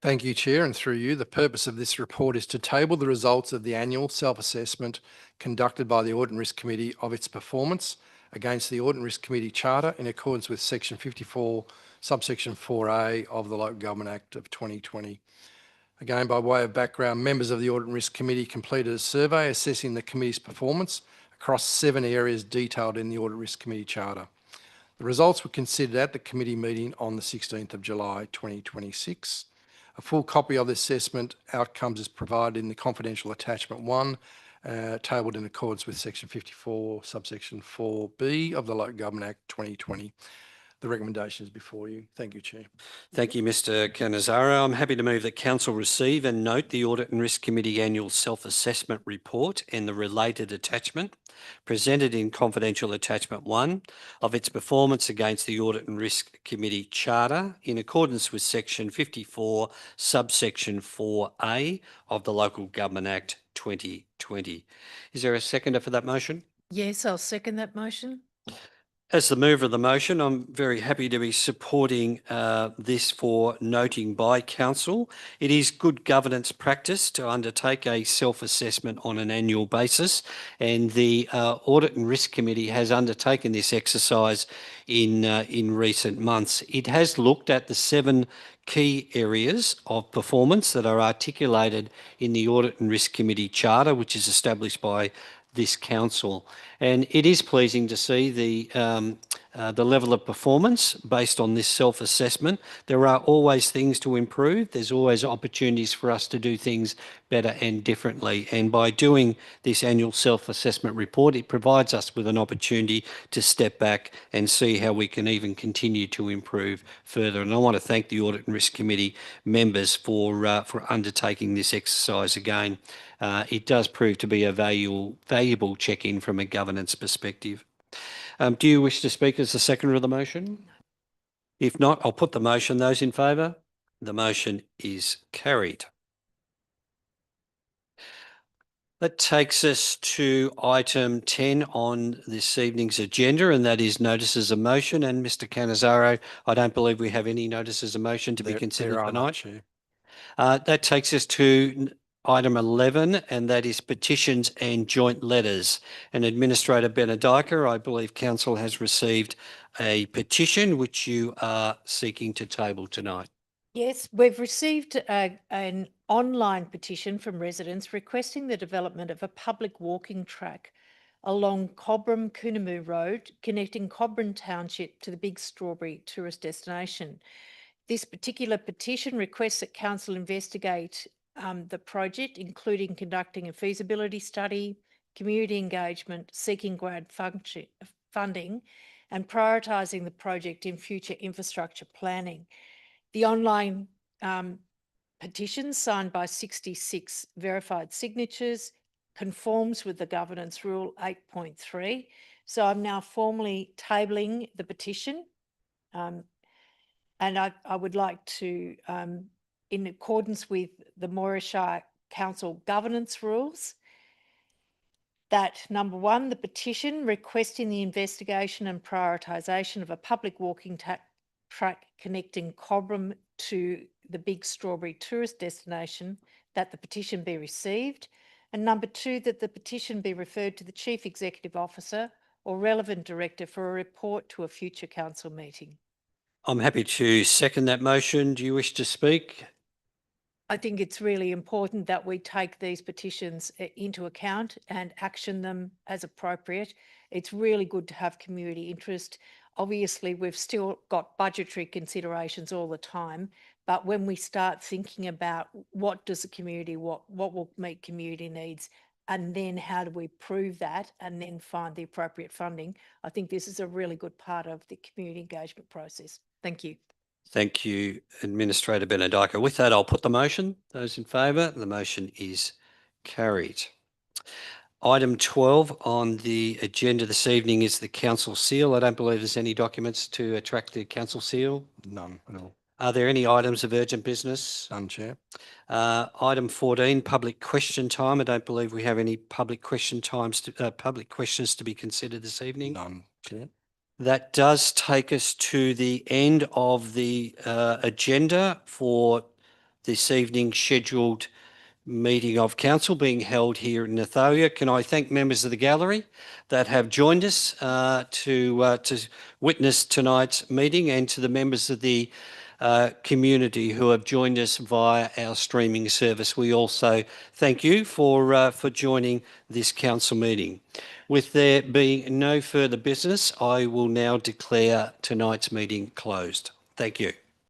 Thank you, Chair, and through you, the purpose of this report is to table the results of the annual self-assessment conducted by the Audit and Risk Committee of its performance against the Audit and Risk Committee Charter in accordance with Section 54, subsection 4A of the Local Government Act of 2020. Again, by way of background, members of the Audit and Risk Committee completed a survey assessing the committee's performance across 7 areas detailed in the Audit and Risk Committee Charter. The results were considered at the committee meeting on the 16th of July 2026. A full copy of the assessment outcomes is provided in the confidential attachment 1, tabled in accordance with section 54, subsection 4B of the Local Government Act 2020. The recommendation is before you. Thank you, Chair. Thank you, Mr Cannizzaro. I'm happy to move that Council receive and note the Audit and Risk Committee Annual Self-Assessment Report and the related attachment presented in confidential attachment 1 of its performance against the Audit and Risk Committee Charter in accordance with section 54, subsection 4A of the Local Government Act 2020. Is there a seconder for that motion? Yes, I'll second that motion. As the mover of the motion, I'm very happy to be supporting this for noting by Council. It is good governance practice to undertake a self-assessment on an annual basis, and the Audit and Risk Committee has undertaken this exercise in recent months. It has looked at the 7 key areas of performance that are articulated in the Audit and Risk Committee Charter, which is established by this council, and it is pleasing to see the level of performance based on this self-assessment. There are always things to improve. There's always opportunities for us to do things better and differently. And by doing this annual self-assessment report, it provides us with an opportunity to step back and see how we can even continue to improve further. And I want to thank the Audit and Risk Committee members for undertaking this exercise again. It does prove to be a valuable check-in from a governance perspective. Do you wish to speak as the seconder of the motion? If not, I'll put the motion. Those in favour? The motion is carried. That takes us to item 10 on this evening's agenda, and that is notices of motion. And Mr Cannizzaro, I don't believe we have any notices of motion to be considered tonight. Chair. That takes us to item 11, and that is petitions and joint letters. And Administrator Benediker, I believe Council has received a petition which you are seeking to table tonight. Yes, we've received an online petition from residents requesting the development of a public walking track along Cobram-Coonamoo Road, connecting Cobram Township to the Big Strawberry tourist destination. This particular petition requests that Council investigate the project, including conducting a feasibility study, community engagement, seeking grant funding, and prioritising the project in future infrastructure planning. The online petition, signed by 66 verified signatures, conforms with the Governance Rule 8.3. So I'm now formally tabling the petition. And I would like to, in accordance with the Moira Shire Council governance rules, that number 1, the petition requesting the investigation and prioritisation of a public walking track connecting Cobram to the Big Strawberry tourist destination, that the petition be received. And number 2, that the petition be referred to the Chief Executive Officer or relevant director for a report to a future council meeting. I'm happy to second that motion. Do you wish to speak? I think it's really important that we take these petitions into account and action them as appropriate. It's really good to have community interest. Obviously, we've still got budgetary considerations all the time, but when we start thinking about what does the community, what will meet community needs, and then how do we prove that and then find the appropriate funding, I think this is a really good part of the community engagement process. Thank you. Thank you, Administrator Benediker. With that, I'll put the motion. Those in favour, the motion is carried. Item 12 on the agenda this evening is the council seal. I don't believe there's any documents to attract the council seal. None at all. Are there any items of urgent business? None, Chair. Item 14, public question time. I don't believe we have any public question times, public questions to be considered this evening. None, Chair. That does take us to the end of the agenda for this evening's scheduled meeting of council being held here in Nathalia. Can I thank members of the gallery that have joined us to witness tonight's meeting, and to the members of the community who have joined us via our streaming service. We also thank you for joining this council meeting. With there being no further business, I will now declare tonight's meeting closed. Thank you.